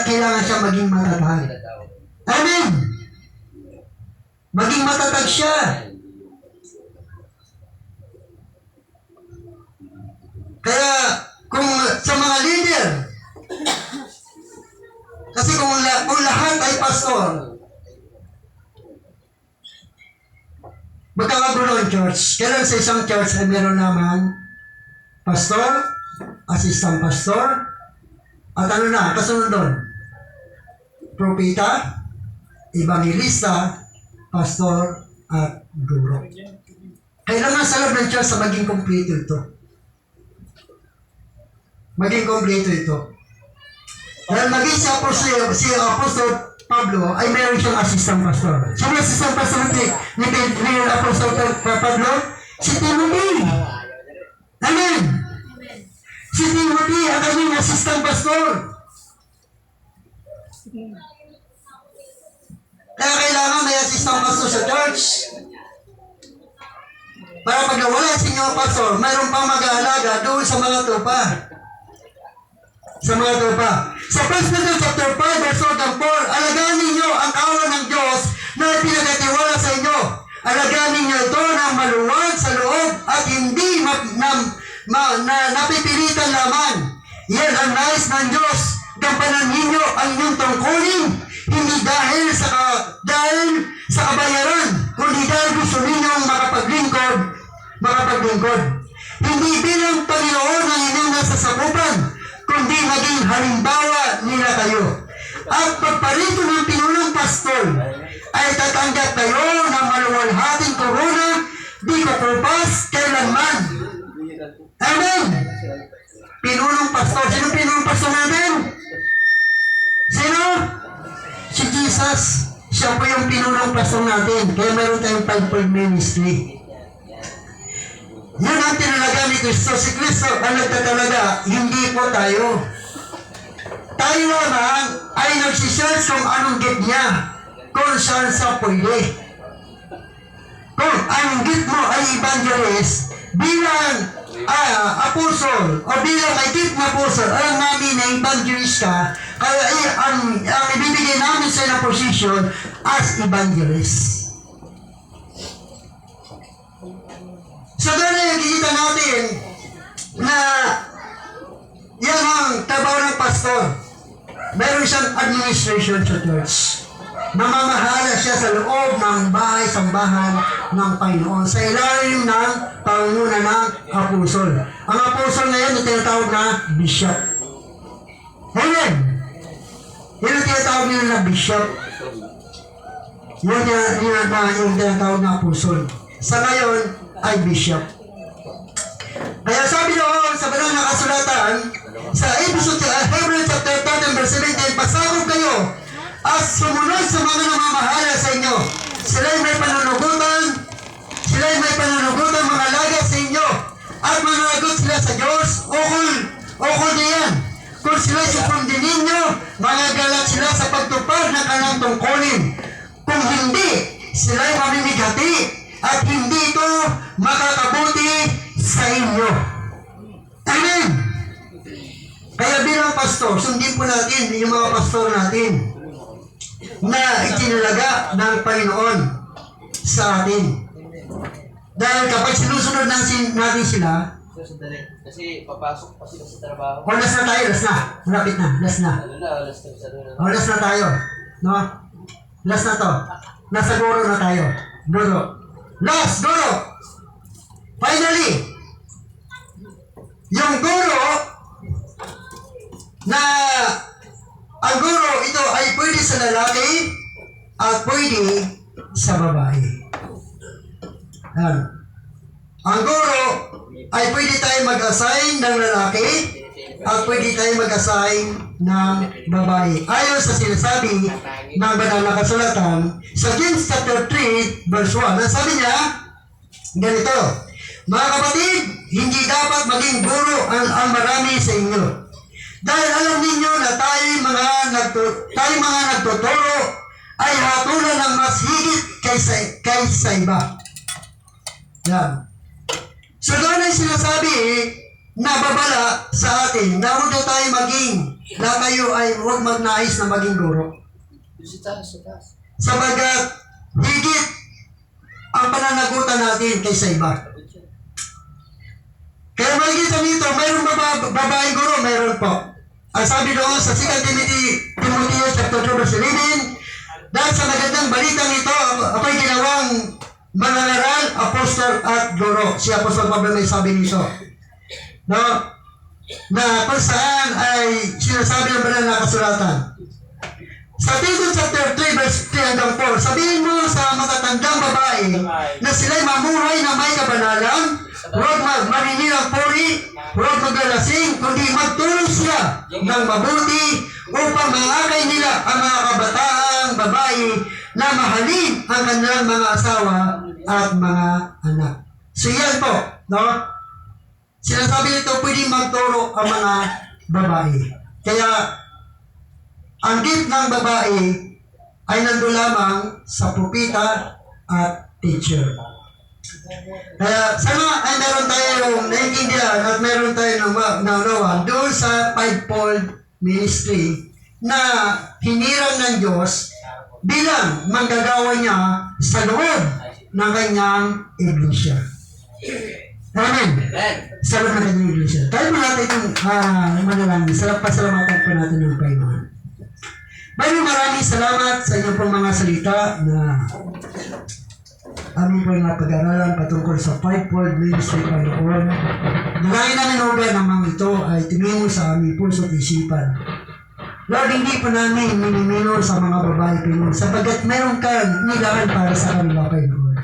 kailangan siya maging matatag. Amen! Maging matatag siya. Kaya kung sa mga leader, kasi kung lahat ay pastor, magkakagulo ang church. Kailan sa isang church ay meron naman pastor, assistant pastor, at kasunod doon? Propeta, evangelista, pastor, at guro. Kailangan sa loob ng church na maging kompleto ito. Maging kompleto ito. Dahil maging si Apostol Pablo ay meron siyang assistant pastor. Sino assistant pastor ni Apostol Pablo? Si Timothy. Amen. Si Timothy ang kanyang assistant pastor. Kaya kailangan may assistant pastor sa church. Para pag nawala si inyong pastor, mayroon pang mag-aalaga doon sa mga tupa. sa mga tupa. Sa 1 Peter chapter 5, verse 1 and 4, alagaan ninyo ang kawan ng Diyos na pinagkatiwala sa inyo. Alagaan ninyo ito ng maluwag sa loob at hindi napipilitan lamang. Yan ang nais ng Diyos. Gampanan ninyo ang inyong tungkulin, hindi dahil sa kabayaran, kundi dahil gusto ninyong makapaglingkod. Hindi bilang Panginoon ang inyong nasasakupan, kundi maging halimbawa nila kayo. At pagparito ng pinunong pastor, ay tatanggap kayo ng maluwalhating korona, di kukupas kailanman. Amen! Pinunong pastor. Sino pinunong pastor natin? Sino? Si Jesus. Siya po yung pinunong pastor natin. Kaya meron tayong fivefold ministry. Yan ang tinalaga ni Kristo. Si Kristo ang nagtatalaga, hindi po tayo. Tayo lamang ay nagsisearch kung anong get niya, kung saan sa pwede. Kung ang get mo ay evangelist, bilang apostle o bilang may gift na apostle, alam namin na evangelist ka, kaya ang ibibigay namin sa na position as evangelist. So doon ay nakikita natin na yan ang trabaho ng pastor. Meron siyang administration sa church. Namamahala siya sa loob ng bahay-sambahan ng Panginoon sa ilalim ng pangunguna ng apostol. Ang apostol ngayon yung tinatawag na bishop. Amen! Yun ang tinatawag nila na bishop. Yun yung tinatawag na apostol. Sa ngayon ay bishop. Kaya sabi doon sa banal na kasulatan, sa Hebrews chapter 13 verse 17, pasakop kayo at sumunod sa mga namamahala sa inyo. Sila'y may panunugutan mga laga sa inyo at mananagot sila sa Diyos, ukol diyan. Kung sila'y supundin ninyo, magagalat sila sa pagtupad ng kanilang tungkulin. Kung hindi, sila'y mamimigati at hindi ito makakabuti sa inyo. Amen! Kaya bilang pastor, sundin po natin yung mga pastor natin na itinalaga ng Panginoon sa atin. Dahil kapag sinusunod natin sila, Kasi papasok pa sila sa trabaho. last na tayo, last na. Malapit na, last na. Last na tayo. No? Last na to. Nasa guro na tayo. Guro. Last, guro! Finally, yung guro na ang guro ito ay pwede sa lalaki at pwede sa babae. Ayan. Ang guro ay pwede tayo mag-assign ng lalaki at pwede tayo mag-assign ng babae. Ayon sa sinasabi ng banal na kasulatan sa James chapter 3 verse 1. Ang sabi niya, ganito, mga kapatid, hindi dapat maging guro ang marami sa inyo. Dahil alam ninyo na tayo mga nagtuturo ay hatulan ng mas higit kaysa iba. Yan. So doon ay sinasabi na babala sa atin na huwag daw tayo huwag magnais na maging guro. Sabagat higit ang pananagutan natin kaysa iba. Kaya makikita nito, mayroong babaeng guro, mayroon po. Ang sabi doon sa 2 Timothy chapter 2 verse 11, dahil sa magandang balitang ito, ako'y ginawang manangaral, apostol at guro. Si Apostol Pablo may sabi nito. No? Na kung saan ay sinasabi ng banal na kasulatan. Sa Tito chapter 3 verse 3 hanggang 4, sabihin mo sa matatandang babae na sila'y mamuhay na may kabanalan, huwag maninirang puri, huwag maglalasing, kundi magtulong sila ng mabuti upang maakay nila ang mga kabataang babae na mahalin ang kanilang mga asawa at mga anak. So yan po, no? Sinasabi nito, pwedeng magturo ang mga babae. Kaya, ang gift ng babae ay nandun lamang sa propita at teacher. Kaya sana ay meron tayong naiintindihan at meron tayong naunawan doon sa fivefold ministry na hinirang ng Diyos bilang manggagawa niya sa loob ng kanyang iglesia. Amen. Sa loob ng kanyang iglesia. Tayo po natin itong manalangin. Pasalamatan po natin ng Panginoon. Maraming salamat sa inyong pong mga salita na amin po yung pag-aralan patungkol sa fivefold ministry, Panginoon. Dalangin namin, O God, ang mga ito ay tumingin sa aming puso at isipan. Lord, hindi po namin minimino sa mga babae, Panginoon, sapagat meron kang nilaan para sa kanila, Panginoon.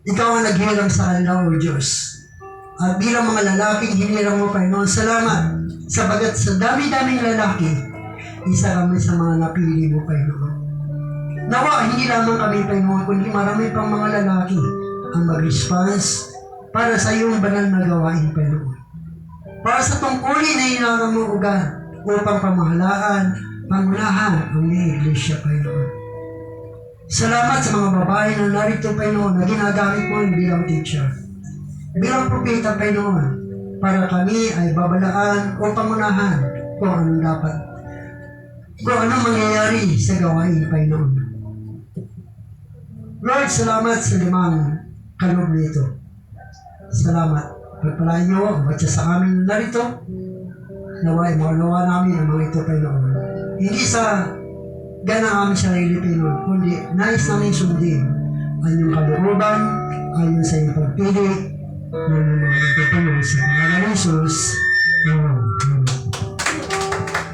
Ikaw ang naghirang sa kanila, O Diyos. At bilang mga lalaking hinirang mo, Panginoon, salamat. Sapagat sa dami-daming lalaki, isa kami sa mga napili mo, Panginoon. Nawa, hindi lamang kami, Panginoon, kundi marami pang mga lalaki ang mag-response para sa iyong banal na gawain, Panginoon. Para sa tungkulin na inarang mo, ugan, upang pamahalaan, pangunahan ang iyong iglesia, Panginoon. Salamat sa mga babae na narito, Panginoon, na ginagamit mo bilang teacher. Bilang propeta, Panginoon, para kami ay babalaan o pangunahan kung anong dapat, kung anong mangyayari sa gawain, Panginoon. Lord, salamat sa limang kaloob nito. Salamat. Pagpalain niyo ang batya sa amin narito. Naway, maunawa namin ang mga ito, Panginoon. Hindi sa gana aming sarili, Panginoon, kundi nais namin sundin ang iyong kalooban, ayon sa iyong pagpili ng mga ito, Panginoon, sa mga ng Jesus. Amen.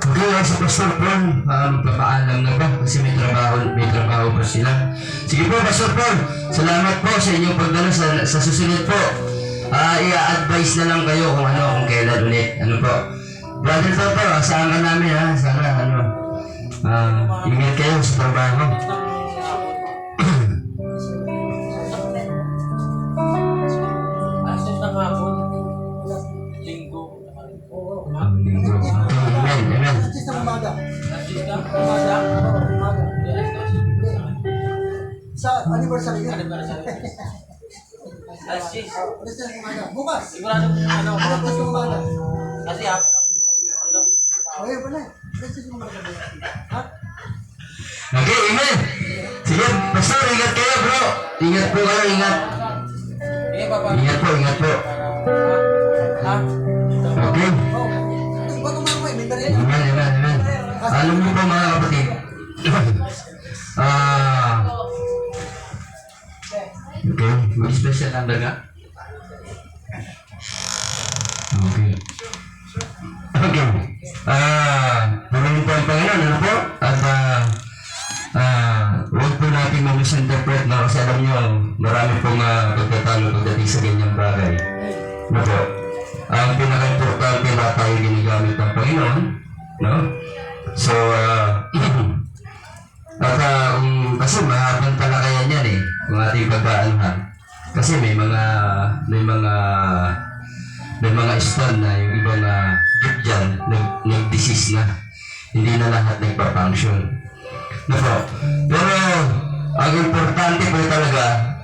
Okay, sa Pastor Paul, magpapaalam na ba? Kasi may trabaho pa sila. Sige po, Pastor Paul, salamat po sa inyong pagdala sa susunod po. I-advise na lang kayo kung kailan ulit. Ano po? Brother Toto, asahan ka namin ha. Sana, ingat kayo sa trabaho. Asin na hapon. Linggo. Linggo. Amen, amen. Asis na umaga. Asin na. Umaga. Umaga. Sa anniversary Ano yun. ba sa Asis. Alis na umaga. Bukas. Sigurado Alis na umaga. Kasi hapon. Ayun pala. Alis na umaga. Ha? Okay, amen. Sige, Pastor, ingat kayo bro. Ingat po kayo, ingat. Eh, papa. Ingat po. Ha? Okay. Oh. Bago mo may merienda. Amen. Alam mo po mga kapatid. Okay, may special number nga? Okay. Pagawin po ang Panginoon, ano po? At huwag po natin ma-misinterpret na kasi alam nyo, marami pong pagtatalo pagdating sa ganyang bagay. Ano po? Ang pinaka-importante na tayo ginagamit ng Panginoon, no? So, kasi mahabang talakayan yan eh, kung ating pagkaanuhan. Kasi may mga stone na yung ibang gift dyan, nag-disease na. Hindi na lahat nagpa-function. No po. Pero, ang importante po talaga,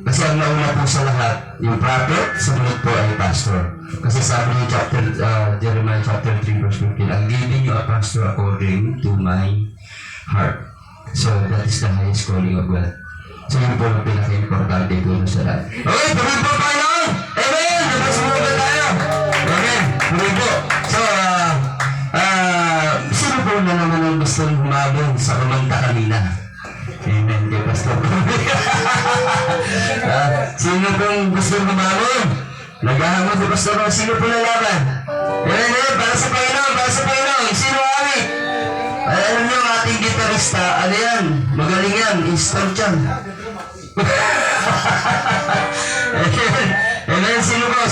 kasi ang nauna po sa lahat, yung prophet, sumunod po ay pastor. Kasi sabi ni Jeremiah chapter 3 verse 15, I'm giving you a pastor according to my heart. So, that is the highest calling of God. So, yun po ang pinaka-importante po sa lahat. Okay, tuloy po tayo! Amen! Tapos mo ba tayo? Amen! Tuloy po. So, sino po na naman ang gustong humabong sa kumanta kanina? Amen, kay Pastor. Sino pong gustong humabong? Naghahamon si Pastor. Sino po lalaban? Amen, para sa Panginoon. Sino awit? Alam niyo, ating gitarista, ano yan? Magaling yan, instant yan. Amen, sino po?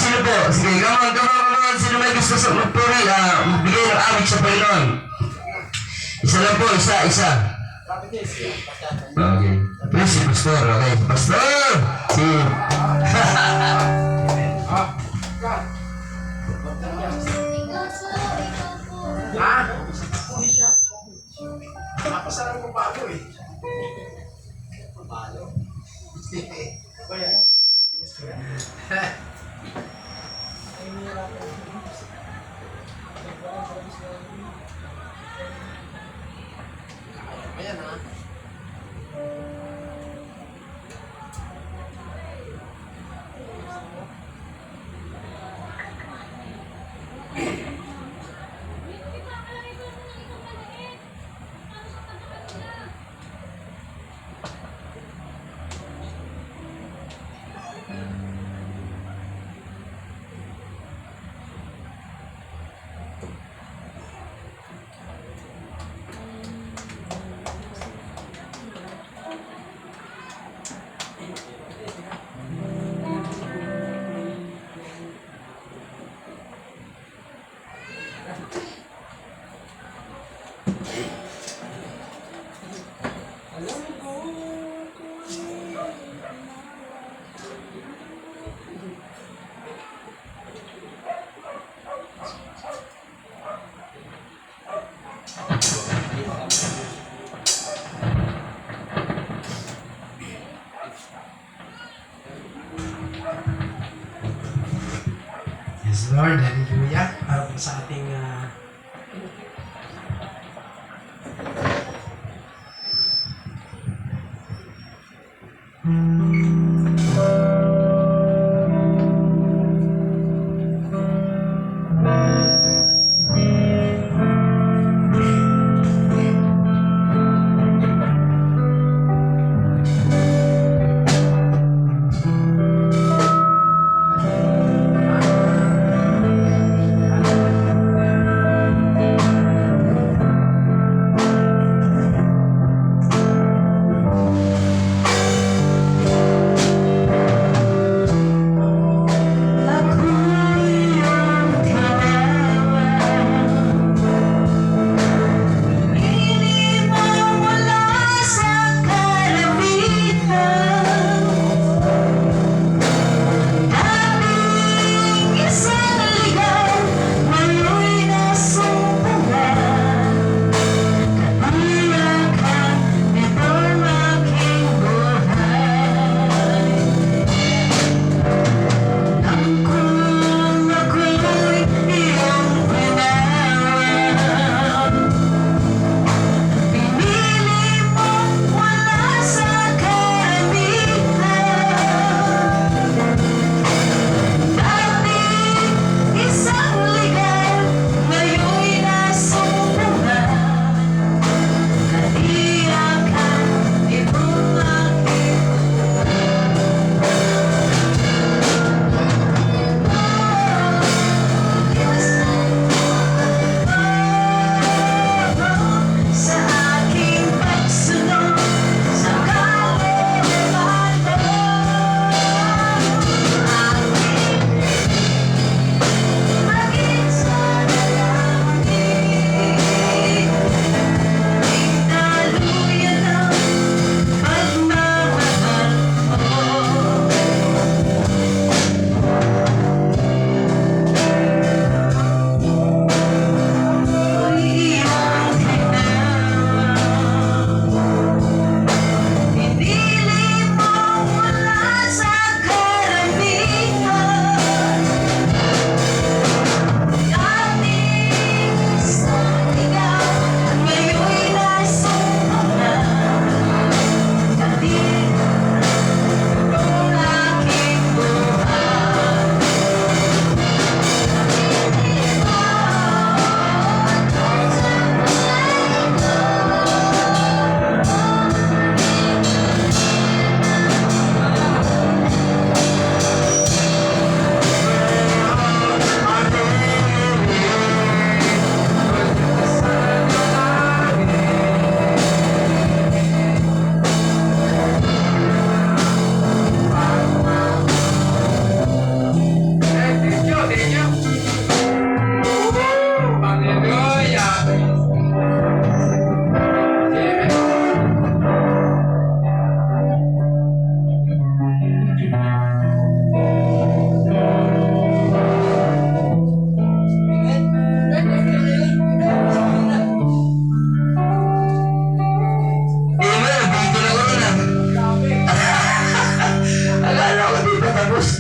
Sige, come on. Sino may gusto sa magpuri, magbigay ng awit sa Panginoon? Isa lang po, isa. Okay. Please, si Pastor, okay. Pastor! Napasarap ko pa ako eh. Praise the Lord, hallelujah. Para po sa ating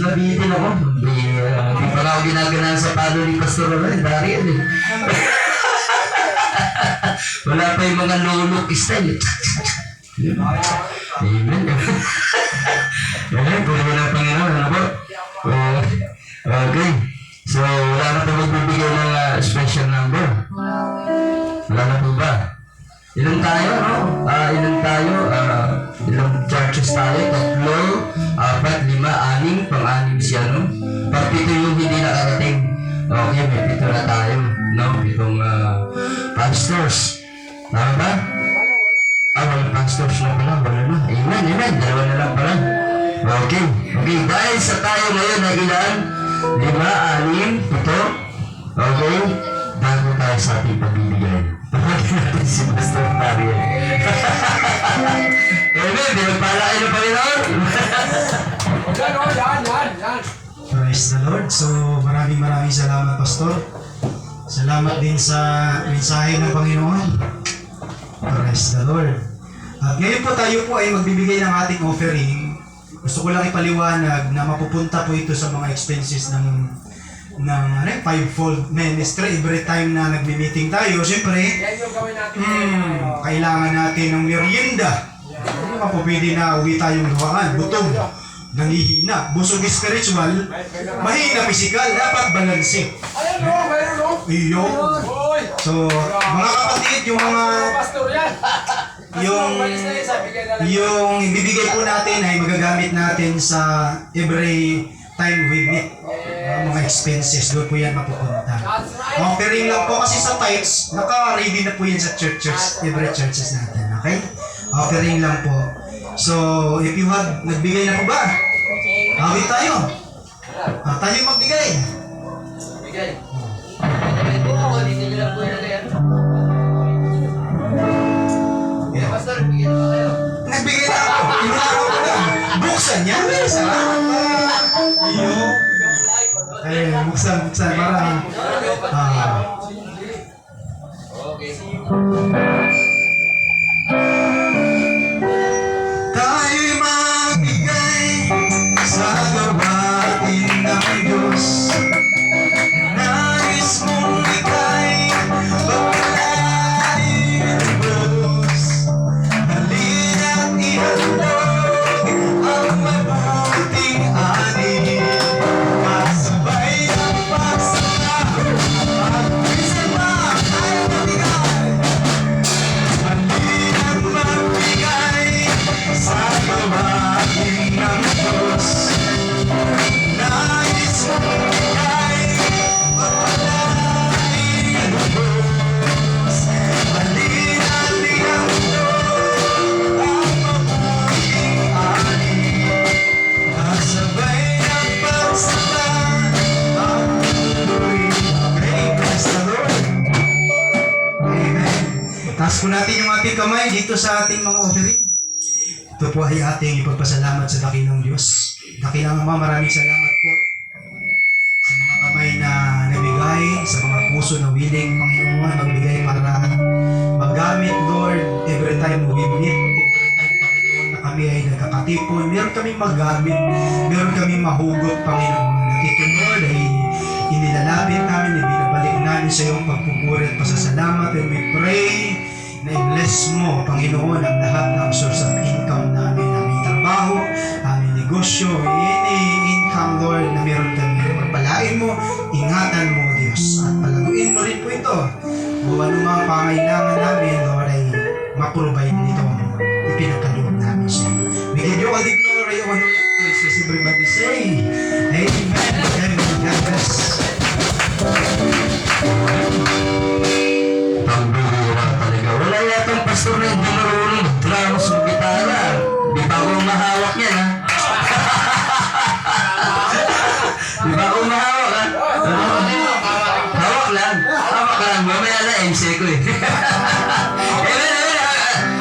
Nabitin ako. Hindi pa ako ginaganan sa palo ni Pastor Roland. Dari yan eh. Wala pa yung mga no-look style. Amen. Amen. Puro ng Panginoon. Ano po? Okay. So, wala na po magbibigay ng special number. Wala na po ba? Ilan tayo, no? Ilan tayo? Ilang churches tayo? 3, 4, 5, 6, pang-anim siya, no? Pag-pito yung hindi nakarating. Okay, may 7 na tayo, no? 7 pastors. Tama ba? Walang pastors na pala. Wala na. Amen, amen. 2 na lang pala. Okay. Okay, dahil sa tayo ngayon na ilan? 5, 6, 7. Okay? Bago tayo sa ating pagbibigay. Tawagin natin si Pastor Mariel. Amen. Pinagpala kayo ng Panginoon. Yan. Praise the Lord. So, maraming salamat, Pastor. Salamat din sa mensahe ng Panginoon. Praise the Lord. At ngayon po tayo po ay magbibigay ng ating offering. Gusto ko lang ipaliwanag na mapupunta po ito sa mga expenses ng ng fivefold ministry. Every time na nagmi-meeting tayo, siyempre, Yan yung gawin natin. kailangan natin ng merienda. Hindi pa po pwede na uwi tayong luwangan, gutom, nangihina, busog spiritual, mahina physical, dapat balanse. Ayun o, mayroon o. Iyo. Uy! So, mga kapatid, yung mga Pastor yan. yung Malis na yun, sabi ka na lang. yung ibibigay po natin ay magagamit natin sa every time we meet. Mga expenses, doon po yan mapupunta. That's right. Offering lang po kasi sa tithes, naka-ready na po yan sa churches, every churches natin, okay? Offering lang po. So, if you have, nagbigay na po ba? Awit tayo. Tayo magbigay. Bigay. Dito nyo lang po yan. Yeah. Pastor, bigyan mo kayo. Nagbigay na ako. Inaraw ko na. Buksan yan. Salamat. Iyo. Buksan. Para. Okay. Tayo'y magbigay sa gawain ng Diyos. Nais mong ika'y pagkalain ng Diyos. Halina't ihandog ang mabuting ani. Kasabay ng pagsama at minsan pa ay matigay. Halina't magbigay sa gawain ng Diyos. Nais mong ika'y pagpalain ng Diyos. Halina't ihandog ang mabuting ani. Kasabay ng pagsama at tuloy. Okay, praise the Lord. Amen. Taas po natin yung ating kamay dito sa ating mga offering. Ito po ay ating ipagpasalamat sa dakilang Diyos. Dakilang Ama, maraming salamat po sa mga kamay na nabigay, sa mga puso na willing, Panginoon, magbigay para magamit, Lord, every time we meet, every time, Panginoon, na kami ay nagkakatipon, meron kaming magamit, meron kaming mahugot, Panginoon. At ito, Lord, ay inilalapit namin, ibinabalik namin sa iyong pagpupuri at pasasalamat, and we pray na i-bless mo, Panginoon, ang lahat ng source of income namin, aming trabaho, aming negosyo, any income, Lord, na meron kami. Pagpalain mo, ingatan mo, Diyos. At palaguin mo rin po ito. Kung ano mga pangailangan namin, Lord, ay maprovide nito. Ipinagkaloob namin sa iyo. We give you all the glory, honor, and praise. As everybody say, Amen. Amen. God bless. Pambihira talaga. Wala yatang pastor na hindi marunong mag-drums ng gitara. Di ba ako mahawak yan, ha? Di ba ako mahawak, ha? Hawak lang. Mamaya na, MC ko eh. Amen, amen.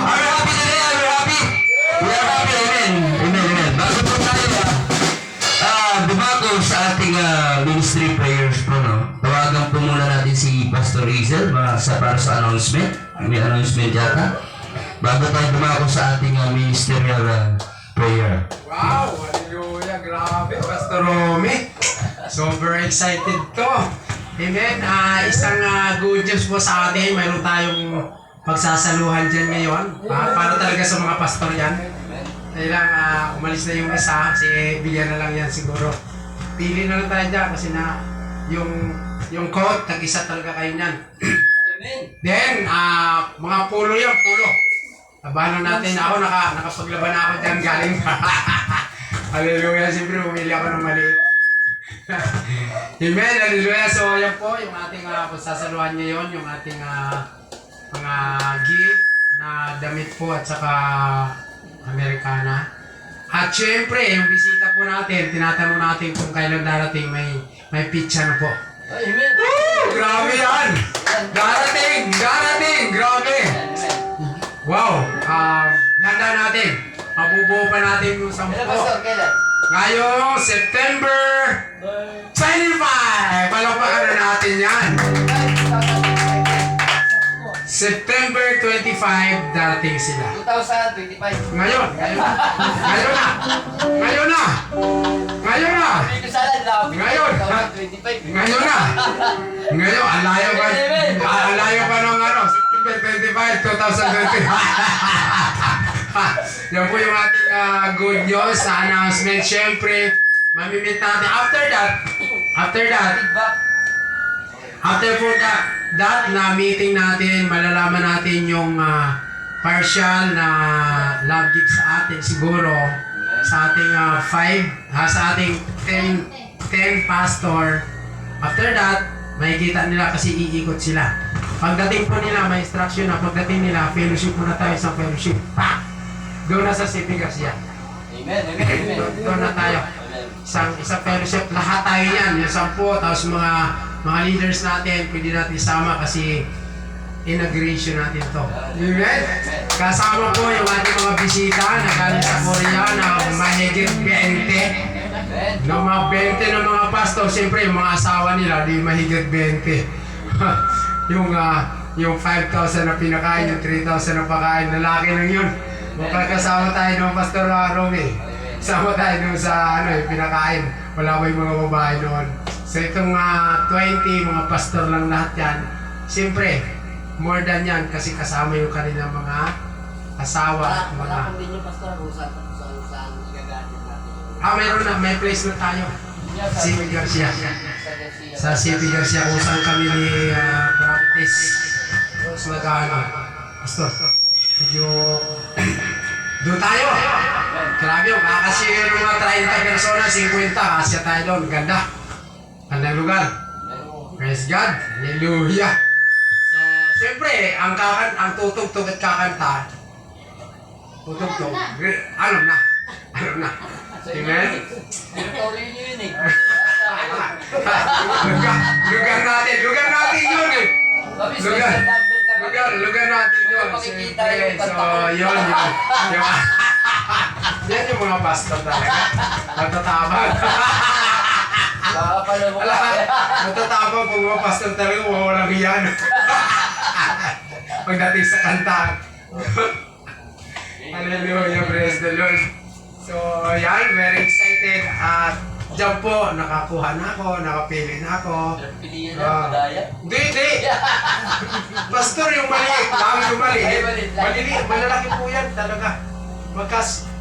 Are you happy today? Are you happy? We are happy, amen. Amen, amen. Bago po tayo, dumako sa ating ministry prayers po, no? Tawagan po muna natin si Pastor Hazel para sa announcement. May announcement yata. Bago tayo dumako sa ating ministerial prayer. Wow! Hallelujah! Grabe! Pastor Romy! Super excited to! Amen! Isang good news po sa atin. Mayroon tayong pagsasaluhan dyan ngayon. Para talaga sa mga pastor yan. Kailang umalis na yung isa. Kasi bigyan na lang yan siguro. Pili na lang tayo dyan kasi na yung coat, tag-isa talaga kayo niyan. Then, mga pulo yun, pulo. Labanan natin. Ako, nakapaglaban ako dyan galing. Hallelujah. Siyempre, pumili ako ng maliit. Amen. Hallelujah. So, yan po, yung ating pagsasaluhan ngayon, yung ating mga gift na damit po at saka Americana. At syempre, yung bisita po natin, tinatanong natin kung kailan darating, may pizza na po. Amen. Woo! Grabe yan! Darating! Grabe! Wow! Handa natin. Mabubuo pa natin yung 10. Kailan, Pastor? Kailan? Ngayong September 25! Palakpakan na natin yan. September 25, darating sila. 2025. Ngayon na. Ngayon na. Ngayon na. Dito sana lang. Ngayon. 2025. Ngayon na. Ngayon, alayo pa ng ano, September 25, 2020. Yan po yung ating good news sa announcement. Siyempre, mamimit natin. After po that na meeting natin, malalaman natin yung partial na love gift sa atin siguro sa ating sa ating 10 pastor. After that, makikita nila kasi iikot sila. Pagdating po nila, may instruction na pagdating nila, fellowship muna tayo sa fellowship. Pa! Doon na sa CP Garcia. Amen. Amen. Doon na tayo. Isang fellowship, lahat tayo yan. Yung 10, tapos mga leaders natin, pwede natin isama kasi inauguration natin to. Amen? Kasama po yung ating mga bisita na galing sa Korea na mahigit 20. No, mga 20 ng mga pastor, siyempre yung mga asawa nila, di mahigit 20. yung 5,000 na pinakain, yung 3,000 na pakain, lalaki lang yun. Magkakasama tayo ng Pastor Romy. Sama tayo nung sa pinakain. Wala ba yung mga babae noon? So itong 20, mga pastor lang lahat yan. Siyempre, more than yan kasi kasama yung kanilang mga asawa. Wala din yung pastor kung saan igagamit natin. Mayroon na, may place na tayo. CP Garcia. Sa CP Garcia kung saan kami ni practice. Tapos pastor, medyo doon tayo. Grabe yung kakasya ng mga 30 persona, 50, kasya tayo doon. Ganda. Gandang lugar. Praise God. Hallelujah. So, siyempre, ang tutugtog at kakanta, tutugtog, alam na. Amen? Territory nyo yun eh. Lugar natin yun eh. Lugar natin yun. Makikita Siyempre, yung so, kanta. yun. Yan yung mga pastor talaga. Matatabang. Baka pala mo Matatabang pag mga pastor talaga, walang yan. Pagdating sa kanta. Hallelujah, praise the Lord. So, yan, very excited. At dyan po, nakakuha na ako, nakapili na ako. Pilihan na, madaya. Hindi. Pastor, yung maliit lang, yung maliit. Maliliit, malalaki po yan talaga.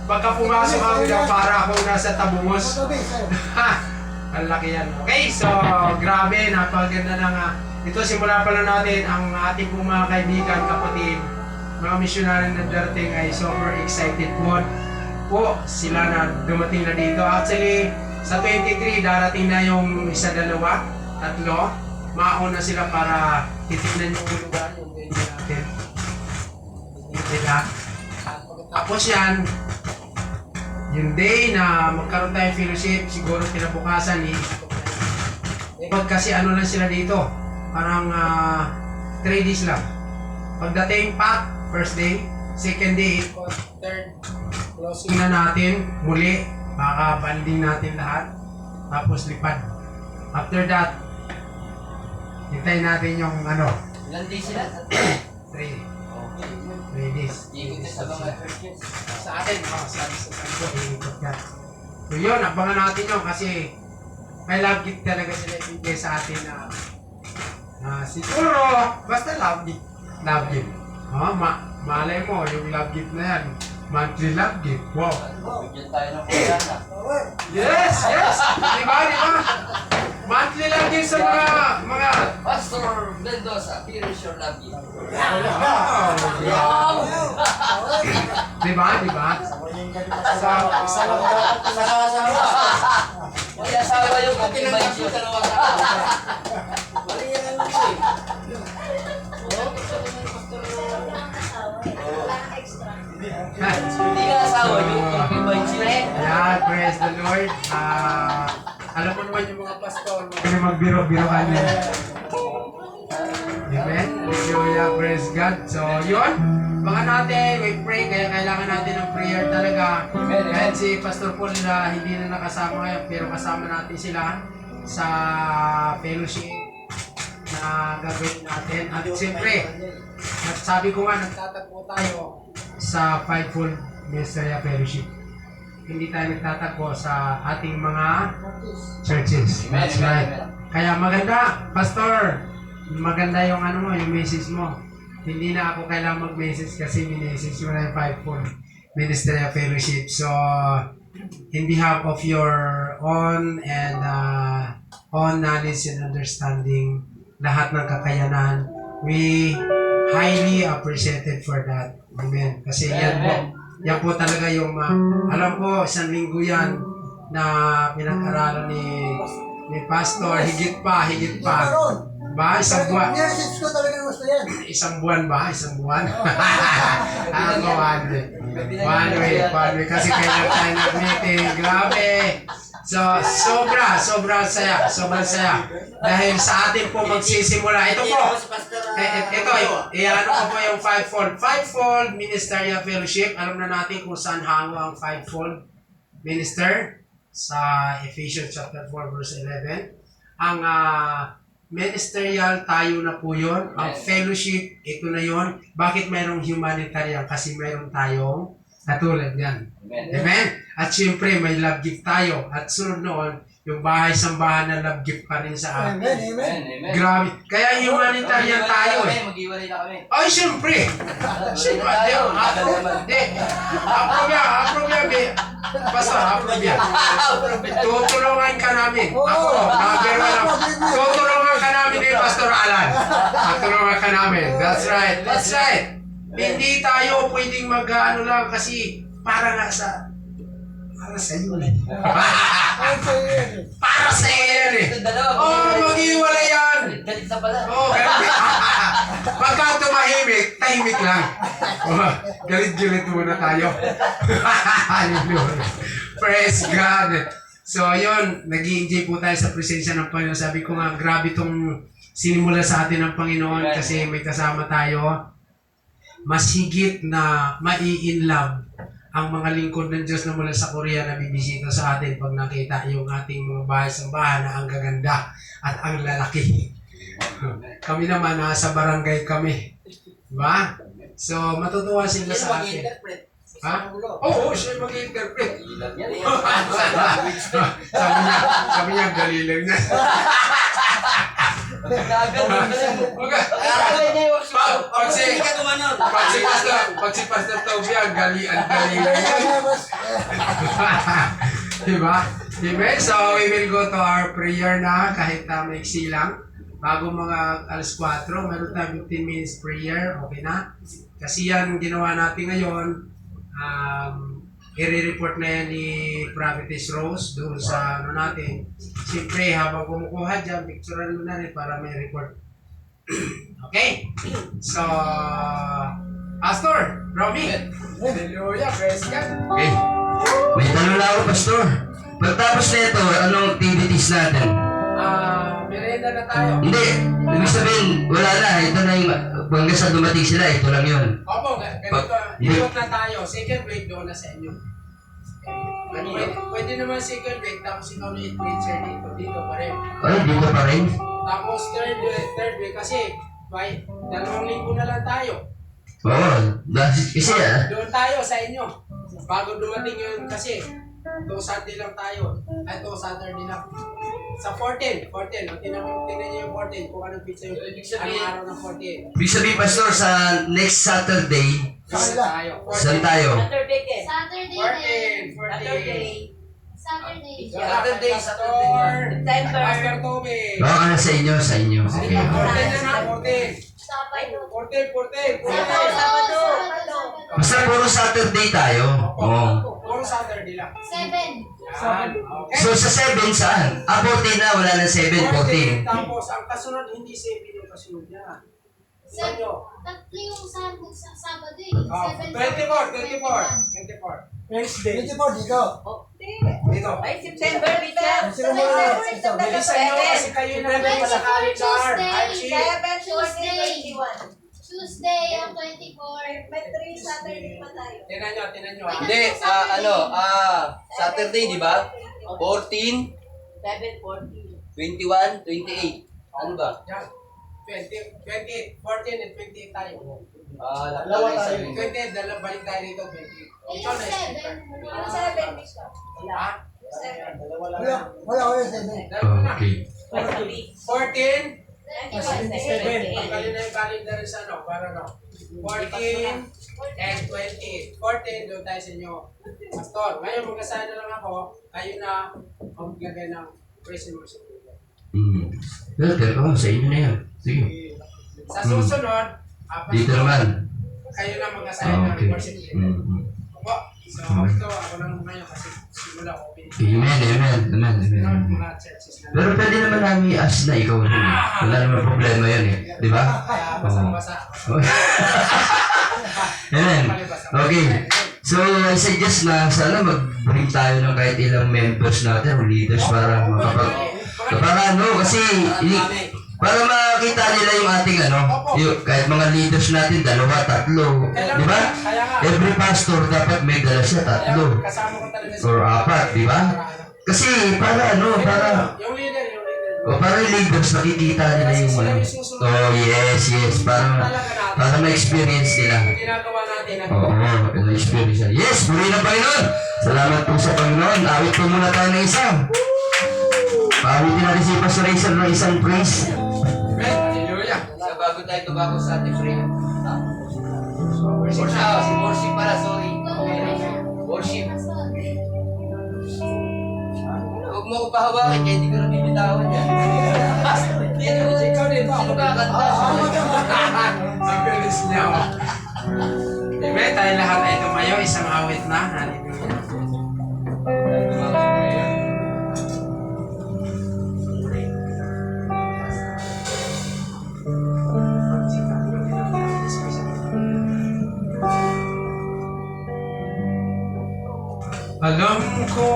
Pagka pumasok ako dyan, para ako nasa tabungos. Ang laki yan. Okay, so grabe, napaganda na nga. Ito, simula pa lang natin ang ating pong mga kaibigan, kapatid, mga missionary na darating ay super excited po sila na dumating na dito. Actually, sa 23, darating na yung 1, 2, 3. Mauna sila para titignan yung lugar, yung venue natin. Diba? Tapos yan, yung day na magkaroon tayong fellowship, siguro kinabukasan pag kasi ano lang sila dito, parang 3 days lang. Pagdating first day, second day, third, closing na natin, muli, makakabanding natin lahat, tapos lipad. After that, hintayin natin yung Ilan days sila? 3 days. Ikot na sa mga churches. Sa atin, sa ikot yan. So yun, abangan natin yun kasi may love gift talaga sila ibigay sa atin na siguro, basta love gift. Love gift. Malay mo, yung love gift na yan, monthly love gift. Wow. Bigyan tayo ng kuyana. Yes! Diba? Monthly love gift sa mga Pastor Mendoza, here is your love gift. Diba? Asawa. May asawa yung kapitbahay siya. Hindi nga asawa yung kapitbahay siya. Ayan, praise the Lord. Alam mo naman yung mga pastor, magbiro-biroan niya. Amen? Hallelujah, praise God. So, yun. Baka natin, we pray, kaya kailangan natin ng prayer talaga. Kahit si Pastor Paul na hindi na nakasama ngayon, pero kasama natin sila sa fellowship na gagawin natin. At siyempre, sabi ko nga, nagtatagpo tayo sa Fivefold Ministerial Fellowship. Hindi tayo nagtatagpo sa ating mga churches. That's right. Kaya maganda, Pastor, maganda yung ano mo, yung message mo. Hindi na ako kailangan mag-message kasi minessage mo na yung Fivefold Ministerial Fellowship. So, in behalf of your own and own knowledge and understanding, lahat ng kakayanan, we highly appreciated for that. Amen. Kasi yan po talaga yung, alam ko, isang linggo yan na pinag-aralan ni Pastor, higit pa. Ba? Isang buwan. Message ko talaga gusto yan. Isang buwan ba? Isang buwan? Ako, one way. Kasi kailan tayo nag-meeting. Grabe. So, sobrang saya. Dahil sa atin po magsisimula. Ito po. Ano ko po yung Fivefold Ministerial Fellowship. Alam na natin kung saan hango ang Fivefold Minister sa Ephesians chapter 4 verse 11. Ang ministerial tayo na po yun. Ang fellowship, ito na yun. Bakit mayroong humanitarian? Kasi mayroong tayong katulad yan. Amen? At syempre, may love gift tayo. At sunod noon, yung bahay-sambahan na love gift pa rin sa atin. Amen. Grabe. Kaya humanitarian tayo eh. Mag-iwalay na kami. Ay, syempre. Approve yan. Basta, approve yan. Tutulungan ka namin. Ako, number one ako. Tutulungan ka namin ni Pastor Alan. Tutulungan ka namin. That's right. Hindi tayo pwedeng mag-ano lang kasi para sa iyo eh. Para sa iyo yan eh. Mag-iwalay yan. Galit na pala. Galit. Pagka tumahimik, tahimik lang. Galit-galit muna tayo. Praise God. So, yun, nag-i-enjoy po tayo sa presensya ng Panginoon. Sabi ko nga, grabe itong sinimula sa atin ng Panginoon kasi may kasama tayo. Mas higit na mai-inlove ang mga lingkod ng Diyos na mula sa Korea na bibisita sa atin pag nakita yung ating mga bahay-sambahan na ang gaganda at ang lalaki. Kami naman, nasa barangay kami. Diba? So, matutuwa sila sa atin. Ha? Oo, siya mag-interpret. Sabi niya, gali lang niya. Pag si Pastor Toby, ang gali lang niya. Diba? So, we will go to our prayer na kahit maiksi lang. Bago mga alas 4, meron tayo 15 minutes prayer. Okay na? Kasi yan ginawa natin ngayon. I-report na yan ni Prophetess Rose doon sa ano natin. Siyempre, habang kumukuha dyan, picturean mo na rin para may report. Okay? So, Pastor, Romy. Hallelujah, praise God. Okay. May tanong lang ako, Pastor. Pagtapos na ito, anong activities natin? Merenda na tayo. Hindi. Ibig sabihin, wala na. Ito na yung, hanggang sa dumating sila, ito lang yun. Opo, ganito. Iwag na tayo. Second break doon na sa inyo. Pwede naman second break, tapos ikaw na i-preacher dito pa rin. Ay, dito pa rin? Tapos third break, kasi 2 linggo na lang tayo. Oo. Kasi Doon tayo sa inyo. Bago dumating yun kasi, ito Sunday lang tayo. Ay, ito Saturday lang. Sa 14. Tingnan niyo yung 14 kung anong pizza yung anong araw ng 14. ibig sabihin, Pastor, sa next Saturday, Saan tayo? saan tayo? Saturday din. 14. Saturday. Pastor. September. Pastor Toby. Oo, sa inyo. Okay. 14 na na, 14. Sabado. 14. Sabado. Basta puro Saturday tayo. Oo. Puro Saturday lang. 7. Yan. Okay. So, sa 7 saan? 14 na, wala na 7, 14. Tapos, ang kasunod, hindi 7 yung kasunod niya. Tingnan nyo. Tatlo yung Sabado eh. 24. Wednesday. 24 dito. Dito. Ay, September, Richard. Bilisan nyo kasi kayo na lang sa calendar. Archie. 7, 21. Tuesday ang 24. May 3 Saturday pa tayo. Tingnan nyo. Hindi, Saturday, di ba? 14, 7, 14. 21, 28. Ano ba? Yan. 28, 14 and 28 tayo. Dalawa tayo. 28, dalawa balik tayo rito, 28. Ikaw Yung na 7. Yung 7, Bishop. Ha? Wala, 7. Dalawa na. Okay. 14, 21. pagkalin na yung calendar sa ano, para no. 14 and 28. 14, doon tayo sa inyo. Pastor, ngayon mag-assign na lang ako, kayo na maglagay ng praise and worship. Well, teka sa inyo na yan. Sige. Sa susunod, Dito naman. kayo na mag-assign ng Okay. worship leader. Mm-hmm. Opo, so ito, ako lang ngayon kasi simula ko Amen. mga churches na. Pero pwede naman namin i-ask na ikaw din. Wala naman problema yun eh. Di ba? Kaya basa-basa. Amen. Okay. So, I suggest na sana mag-bring tayo ng kahit ilang members natin o leaders para para ano, kasi para makita nila yung ating ano, kahit mga leaders natin, 2, 3, di ba? Every pastor dapat may dala siya, 3 Kasama ko talaga or 4, di ba? Kasi para ano, para yung leader. para yung leaders nakikita nila yung ano. Oh, yes, para ma-experience nila. Yung ginagawa natin. Oo, na-experience nila. Yes, puri ng Panginoon. Salamat po sa Panginoon. Awit po muna tayo ng isang. Paawitin natin si Pastor Rachel ng isang praise. Amen. Hallelujah. Sa bago sa ating friend. Worship pala, sorry. Worship. Huwag mo ko pahawakan, kaya hindi ko na bibitawan yan. Ikaw rin, sino kakanta? Ang bilis niya. Amen. Tayo lahat ay tumayo. Isang awit na. Hallelujah. Alam ko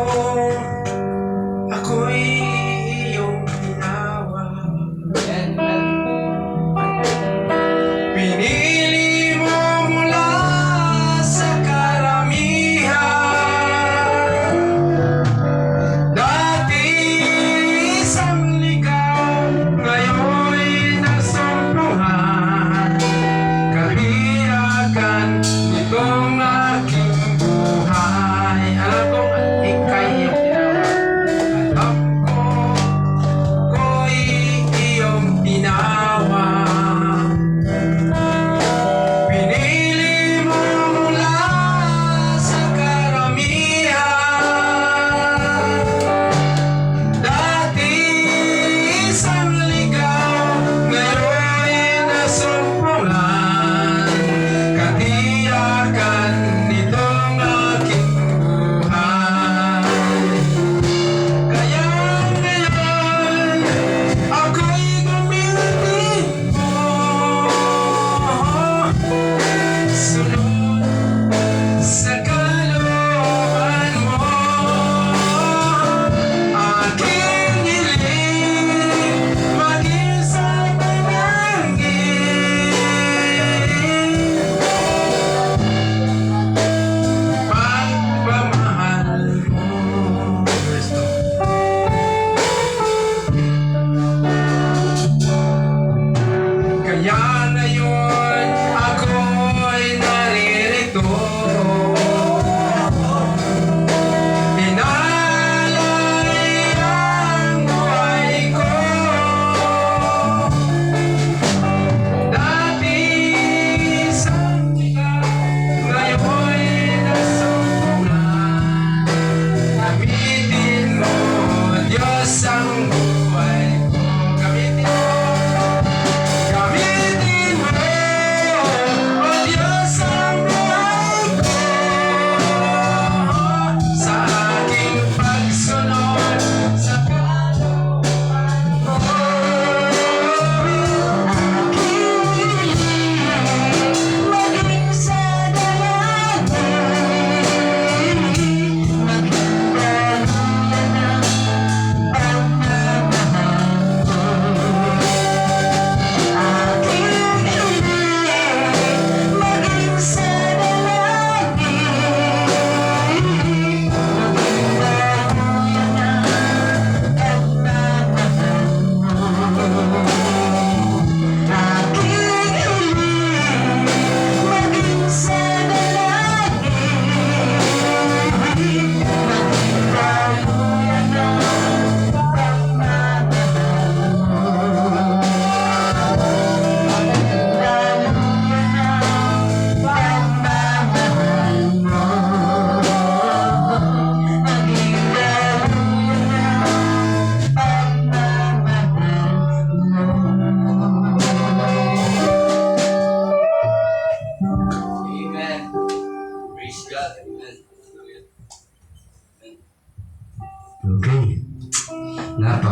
ako'y iyong ginawa.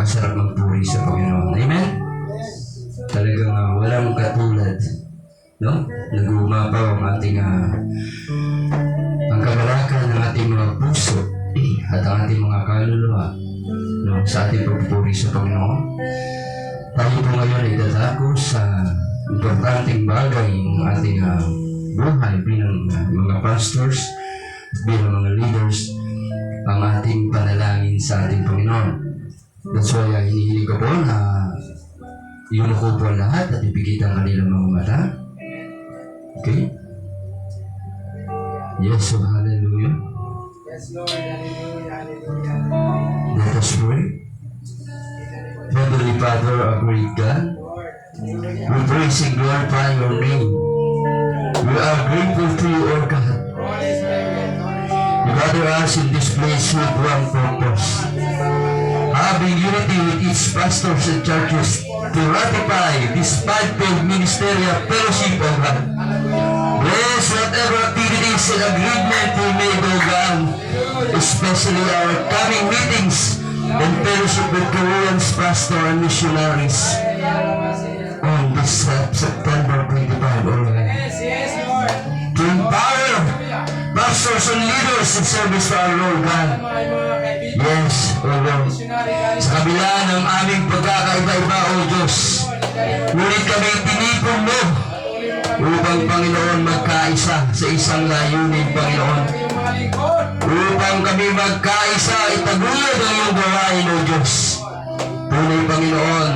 napakasarap magpuri sa Panginoon. Amen? Talagang walang katulad. No? Nag-uumapaw ang ating ang kagalakan ng ating mga puso at ang ating mga kaluluwa, no? Sa ating pagpupuri sa Panginoon. Tayo po ngayon ay dadako sa importanteng bagay ng ating buhay bilang mga pastors, bilang mga leaders, ang ating panalangin sa ating Panginoon. That's why hinihiling ko po na yumuko po lahat at ipikit ang kanilang mga mata. Okay? Yes, so hallelujah. Yes, Lord. Hallelujah. Hallelujah. Let us pray. Heavenly Father, our great God, we praise and glorify your name. We are grateful to you, O God. Holy Spirit. You gather us in this place with one purpose, having unity with each pastors and churches to ratify this five-fold ministerial fellowship, O God. Bless whatever activities and agreement we may go down, especially our coming meetings and fellowship with Koreans, pastor and missionaries on this September 25, O Lord. Yes, yes, Lord. To empower pastors and leaders in service to our Lord God. My mga kaibigan, Yes, O Lord. missionary guys, Sa kabila ng aming pagkakaiba-iba, O Diyos, ngunit kami tinipon mo upang, Panginoon, magkaisa sa isang layunin, Panginoon. yung mga lingkod, Upang kami magkaisa, itaguyod ang iyong gawain, O Diyos. Tunay, Panginoon,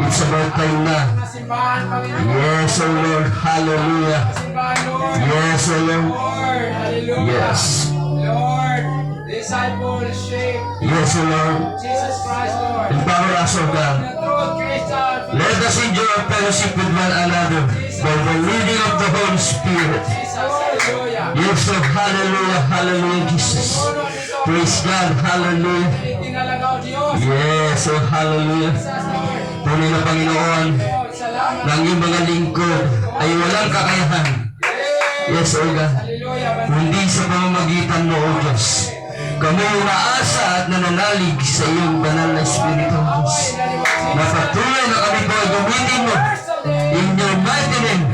it's about time na. simbahan, Panginoon, Yes, O Lord. Hallelujah. simbahan, Lord. Yes, O Lord. Lord, hallelujah. Yes. Lord, discipleship, Yes, O Lord. Jesus Christ, Lord. Empower us, O God. The truth, Christian, Let us enjoy our fellowship with one another by the leading of the Holy Spirit. Jesus, hallelujah. Yes, Lord. Hallelujah. Hallelujah, Jesus. Praise God. Hallelujah. Tinalagaw Diyos. Yes, oh hallelujah. Jesus, Lord. Tunay na Panginoon, Lord, salamat. ng iyong mga lingkod ay walang kakayahan. Yes, O God. Hallelujah. Kundi sa pamamagitan mo, O Diyos. Kami umaasa at nananalig sa iyong banal na Espiritu, O Diyos. Na patuloy na kami po ay gamitin mo in your mighty name.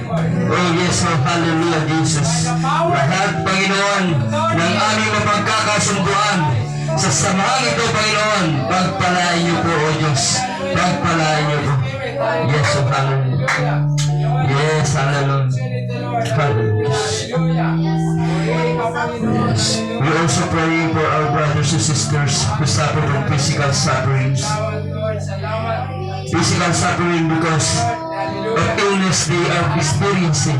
Oh yes, oh hallelujah, Jesus. Lahat, Panginoon, ng aming mapagkakasunduan sa samahang ito, Panginoon, pagpalain niyo po, O Diyos. Pagpalain niyo po. Yes, oh hallelujah. Yes, hallelujah. Hallelujah. Yes. We also pray for our brothers and sisters who suffer from physical sufferings. Physical suffering because of illness they are experiencing.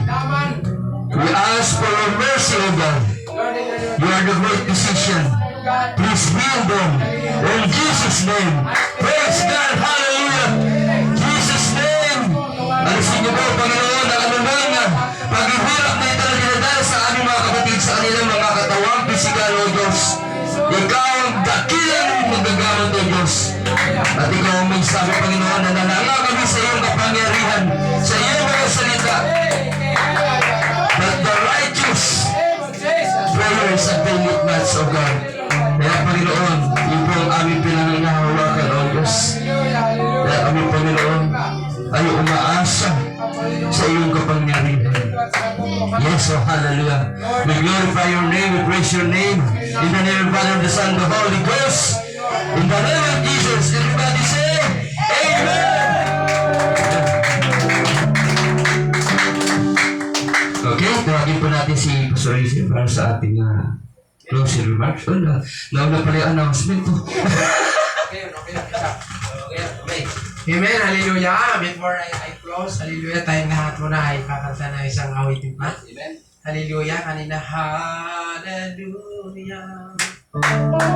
We ask for your mercy, O God. You are the great physician. Please heal them. In Jesus' name. Praise God. Hallelujah. Jesus' name. Alisin niyo po, Panginoon, ang anumang paghihirap na ito na dinadala sa aming mga kapatid sa kanilang mga katawang pisikal, O Diyos. Ikaw ang dakilang magagamot, O Diyos. At ikaw ang may sabi, Panginoon, na nananga kami sa iyong kapangyarihan, sa iyong mga salita. That the righteous prayers avail it much, O God. Kaya, Panginoon, yun po ang aming pinangangahawakan, O Diyos. Kaya kami, Panginoon, ay umaasa sa iyong kapangyarihan. Yes, oh hallelujah. We glorify your name, we praise your name. In the name of the Father, the Son, the Holy Ghost. In the name of Jesus, everybody say, Amen. Okay, tawagin po natin si Pastor Rizal para sa ating closing remarks. Oh, nauna pala yung announcement po. Amen, hallelujah. Before I close, hallelujah, tayong lahat muna ay kakanta na isang awitin pa. Amen. Hallelujah, kanina, hallelujah. Hallelujah.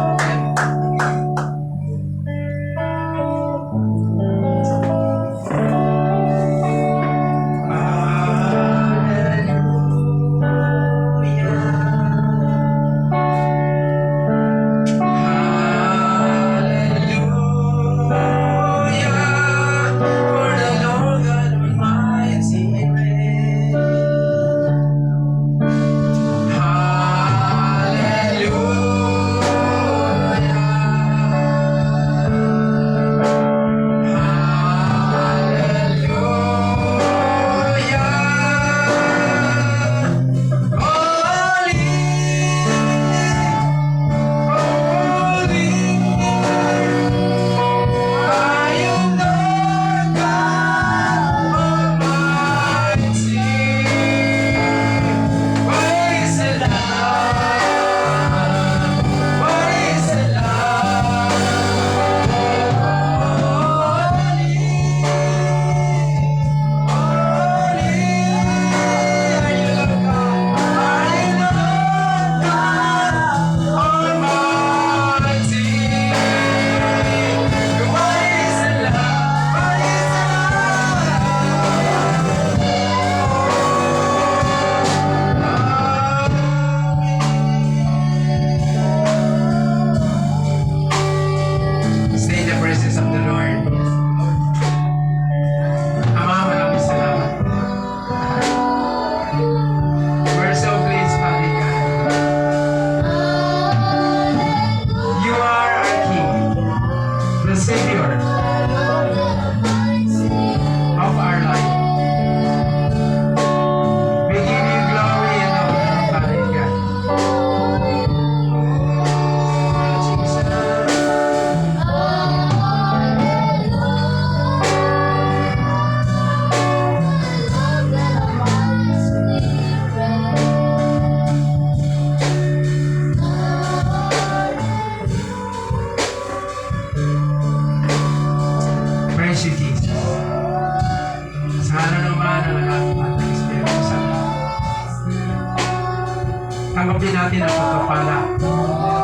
tanggapin natin ang pagpapala,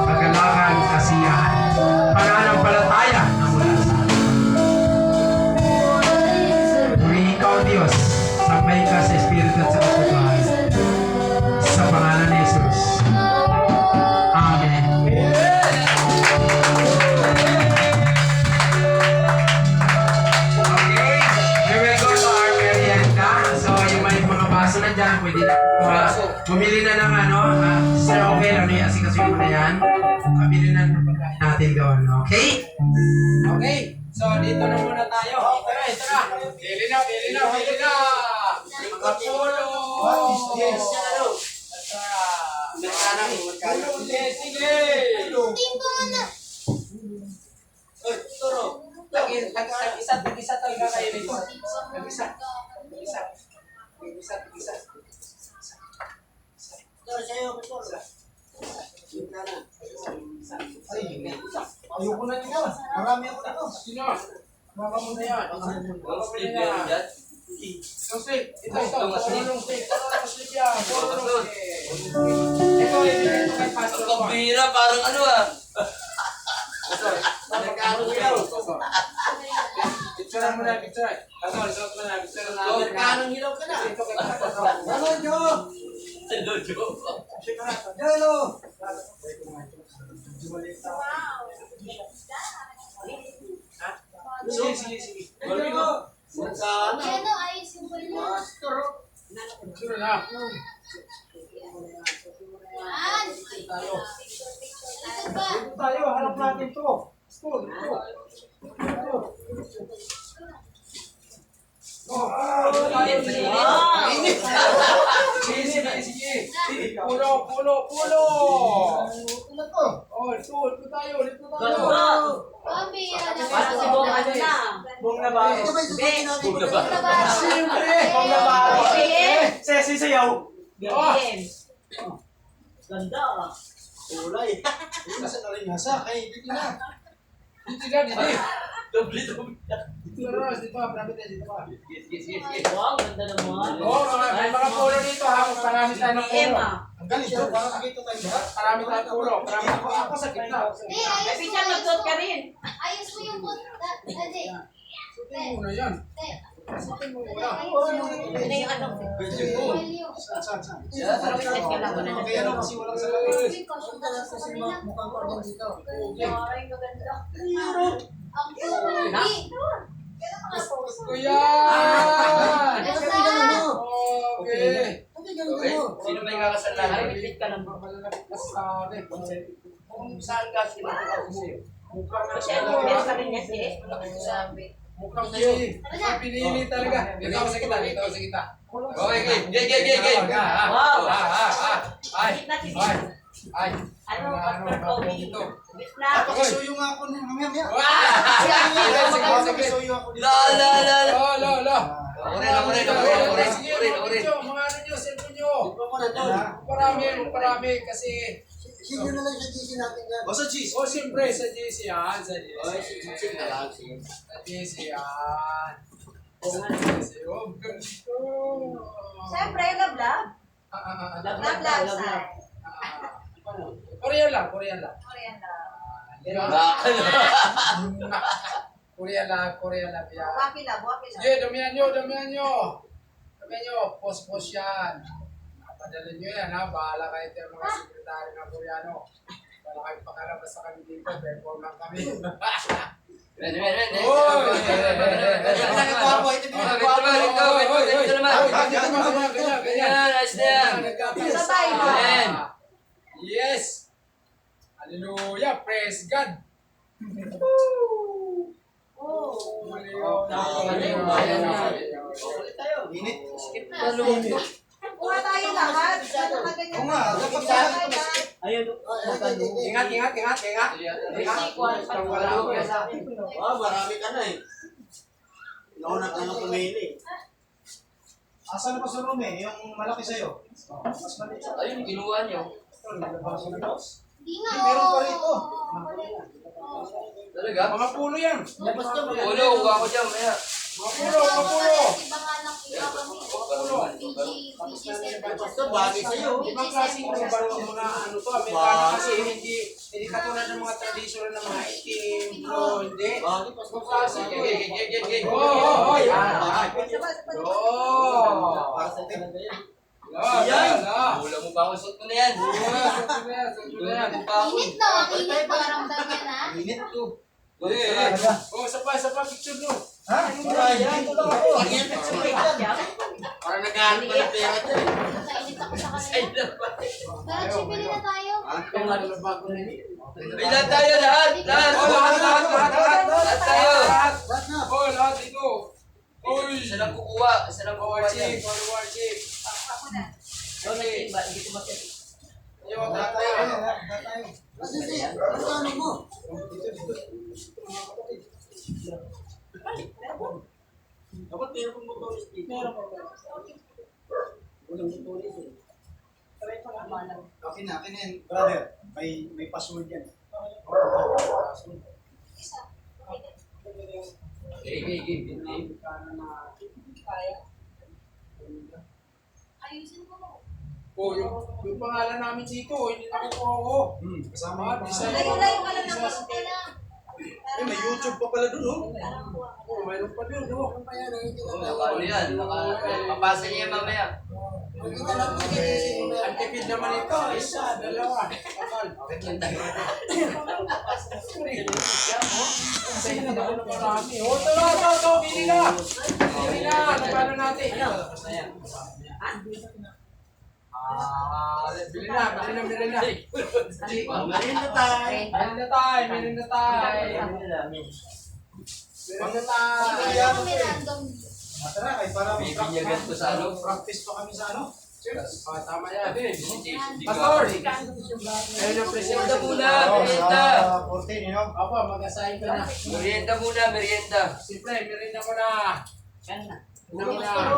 kagalakan, kasiyahan, pananampalataya na mula sa atin. Purihin ka, O Diyos, sabay ka sa Espiritu at sa katotohanan. Sa pangalan ni Jesus. Amen. Okay, we will go to our merienda. So, yung may mga baso na dyan, pwede na bumili na ng ano, Sir Okay, ano yung asikasuyo mo na yan. Pabili na ng pagkain natin doon, okay? Okay, so dito na muna tayo. Tara, tara. Bili na, bili na, bili na. Mga pulo. Yes. Magkano? Sige. Tingko na. Tag-isa talaga kayo nito. Tag-isa. Ayoko na nito. Marami ako nito. Sino? Baka mo na yan. Baka mo na yan. Long sleeve. Ito. Long sleeve. Long sleeve yan. Ito kay Pastor Juan. Pambira, parang ano ah. Nagkano ilaw. Picture mo na, picture. Pastor, suot mo na, picture na. Nagkano hilaw ka na? Ito kay Pastor Juan. Ano nyo? Hello, Joe. Hello. Sige. Ano, ayos yung bala. Sino na? Yan. Tayo. Ito ba? Tayo, harap natin to. School. Sige. Pulo. Ano to? Oh, ito tayo. Pambira na. Para si Bong ano na. Bong na ba? Ito ba yung susukin natin? Bong na ba? Siyempre. Bong na ba? Sige. Sesi sayaw. Games. Ganda. Kulay. Nasa na rin nasa. Ay, dito na. Dito. Doble. Dito pa. Sige. Wow, ganda naman. Oh, may mga pulo dito ha. Marami tayo ng pulo. Emma. Ang ganito, parang nakita tayo lahat. Marami tayong pulo. Marami tayong Ako sa gitna. Hindi, May ayos mo. picture magsuot ka rin. Ayos mo yung boot. Dali. Sutin muna yan. Sutin mo muna. Ano yung ano? Saan? Set ka lang. Kaya ano kasi walang sa langit. Mukhang ko din dito. Ay, maganda. Ang pugi. Kuya! Okay. Sino ba yung kakasal natin? Ay, repeat ka lang. Malalapit ka sa akin. Kung saan ka sila kasi? Mukhang Kasi ano, best ka rin niya si Sabi. Mukhang pinili talaga. Dito ako sa kita. Okay, game. Wow. Ay. Gitna si Ay. Ano, Pastor Toby? Gitna. Pakisuyo nga ako ng mamaya. Sige. Pakisuyo ako dito. Lo. Ako rin. Sige, mga ano nyo, cellphone nyo. Marami kasi. Sino na lang sa GC natin yan? O sa cheese. Oh, siyempre, sa GC yan. Sa GC yan. Oh, ganito. Siyempre, love. Love side. Korean lang. Korean love. Korean lang yan. Wapi love. Sige, damihan nyo. Post yan. Padalhin nyo yan ha. Bahala kayo ito yung mga sekretary ng Koreano. Bahala kayo pakarabas sa kami dito. Perform lang kami. Sabay mo. Yes. Hallelujah. Praise God. Kuha tayo lahat. Oo nga, dapat lahat. Ingat. Marami ka na eh. Nauna ka na pumili. Asan na pa sa room eh? Yung malaki sa'yo. Mas maliit sa Ayun, kinuha niyo. Hindi nga. Meron pa rito. Talaga? Mga pulo yan. Ulo, huwag ako dyan. Maya. Mga pulo. Iba nga lang iba kami. Pulo. PG. Tapos BGC na yung Center. budget. bagay sa'yo. Ibang klaseng mga baro, mga ano to, Amerikano kasi hindi katulad ng mga traditional na mga itim, bro, hindi. Ibang klase to eh. Oo, yan. Oo. Yan. Wala mo ba ako suot mo na yan? Init daw, ang init paramdam niya na. Init to. Oh, isa pa, picture nyo. Para nag-aaral pa ng pera dyan. Nakainit ako sa kanila. Tara, Chi, pili na tayo. Bilang tayo lahat! Lahat! Lahat tayo! Oh, lahat dito. Uy! Isa lang kukuha. Isa lang kukuha yan. Warchik. Yung Dapat meron kong motoris dito. Walang motoris eh. Akin na yan. Brother, may password yan. Ayusin mo. Oh, yung pangalan namin dito, hindi nakukuha ko. Kasama yung Design. Layo-layo ka lang ng Ayusin konti. na. may YouTube pa pala dun, oh. Oh, mayroon pa din, no? Ano yan? Papasa niya yan mamaya. Ang tipid naman ito, isa, dalawa. Kapal. Kasi hindi na ako namarami. Oh, ito, bili na! Bili na, paano natin? Bili na. Merienda tayo. Merienda tayo. Bili ako may random. Tara, kay para Bibinyagan ko sa ano? practice pa kami sa ano. Tama yan. Pastor! Ayun ang presensya Merienda muna! Oh, Merienda! sa 14, you know. Apa, mag-assign ka na. Merienda muna! Merienda! Siyempre, merienda mo na. Ulo na.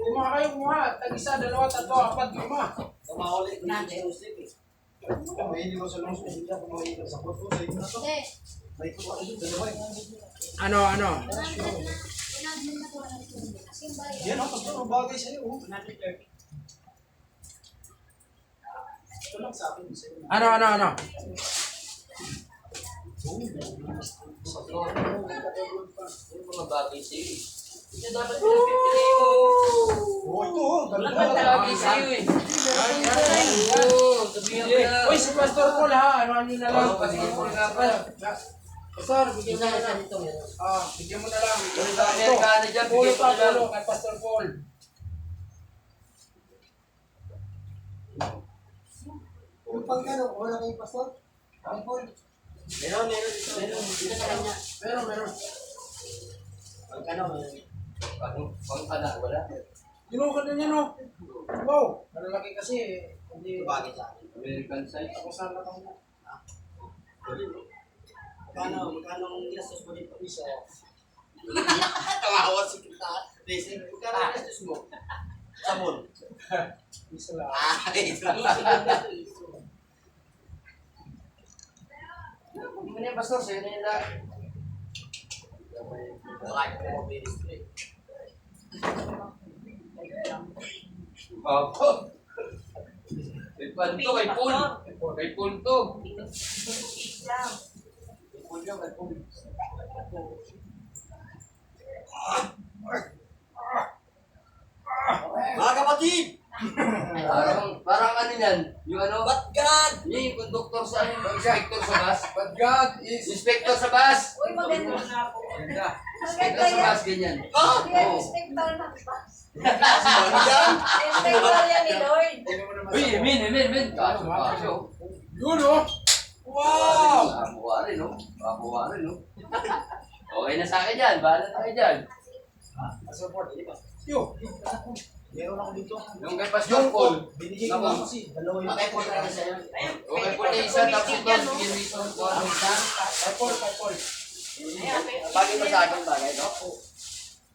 Kumuha kayo, kumuha. Tag-isa, dalawa, tatlo, apat, lima. Kumaulit na yung sleep eh. Mahilig ko sa long sleeve. Hindi ako mahilig sa photo. Sa ito na to. Hindi. May ito ako dun, dalawa eh. Ano? 100 na. 100 na to. Kasi yung bayad. Yan, pastor, ang bagay sa'yo, oh. Ito lang sa akin, sa'yo. Ano? Yung mga bagay sa'yo eh. Ito dapat pinapipili mo. Oh, ito, oh. Wala Ganda. mga bagay sa'yo eh. Oo, sabihin mo na. Uy, si Pastor Paul ha. Ano nyo na lang. Oo, Pastor Paul nga pa. Pastor, bigyan mo na lang. Bigyan mo na lang. Yung mga Amerikano dyan, Pulo bigyan mo pa, na lang. pulo kay Pastor Paul. Yung pagkano, wala kayong pastor? Meron. Dito sa kanya. Meron. Pagkano, meron. Pang ana, wala. Ginuha ka na niya, no? Wow, malalaki kasi. Hindi. Bagay sa akin. American size. Ako sana kang Magkano ang ginastos mo dito? Isa. Tawawa si kita. Racing, magkano ang ginastos mo? Sabon. isa lang. Ito. Hindi mo na yung pastor, sa'yo na yun lang. Like mo, very straight. Opo. Kay Panto, kay Paul. Kay Paul to. Mga kapatid! Parang ano yan? Yung ano? But God! Yung conductor sa ano? Inspector sa bus? But God is... Inspector sa bus! Uy, maganda na ako. Inspector Maganda sa yan. bus, ganyan. Yan, Oo. inspector ng bus. Yan! Inspector yan ni Lord. Uy, amen. Kaso. Yun, oh! Wow! Kamuha rin, no? Kamuha rin, no? Okay na sa akin yan. Bahala na kayo dyan. Support, di ba? Yo! Meron ako dito. Yung kay Pastor Paul. Binigay ko lang kasi. Dalawa yung Pakay po talaga sa'yo. Okay po na isa, tapos ito, bigyan reason ko ano isa. Kay Paul. Bagay ba sa akin bagay, no?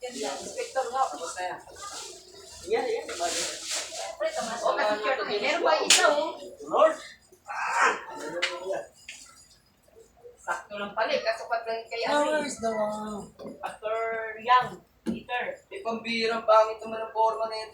Inspector nga. Basta yan. Yan, bagay. Siyempre, tamasok ka sa church. Meron ba isa, oh? Lord! Sakto lang pala, kasukat lang kay Where is the Pastor Yang. Peter. pambira, pangit naman ang forma nito.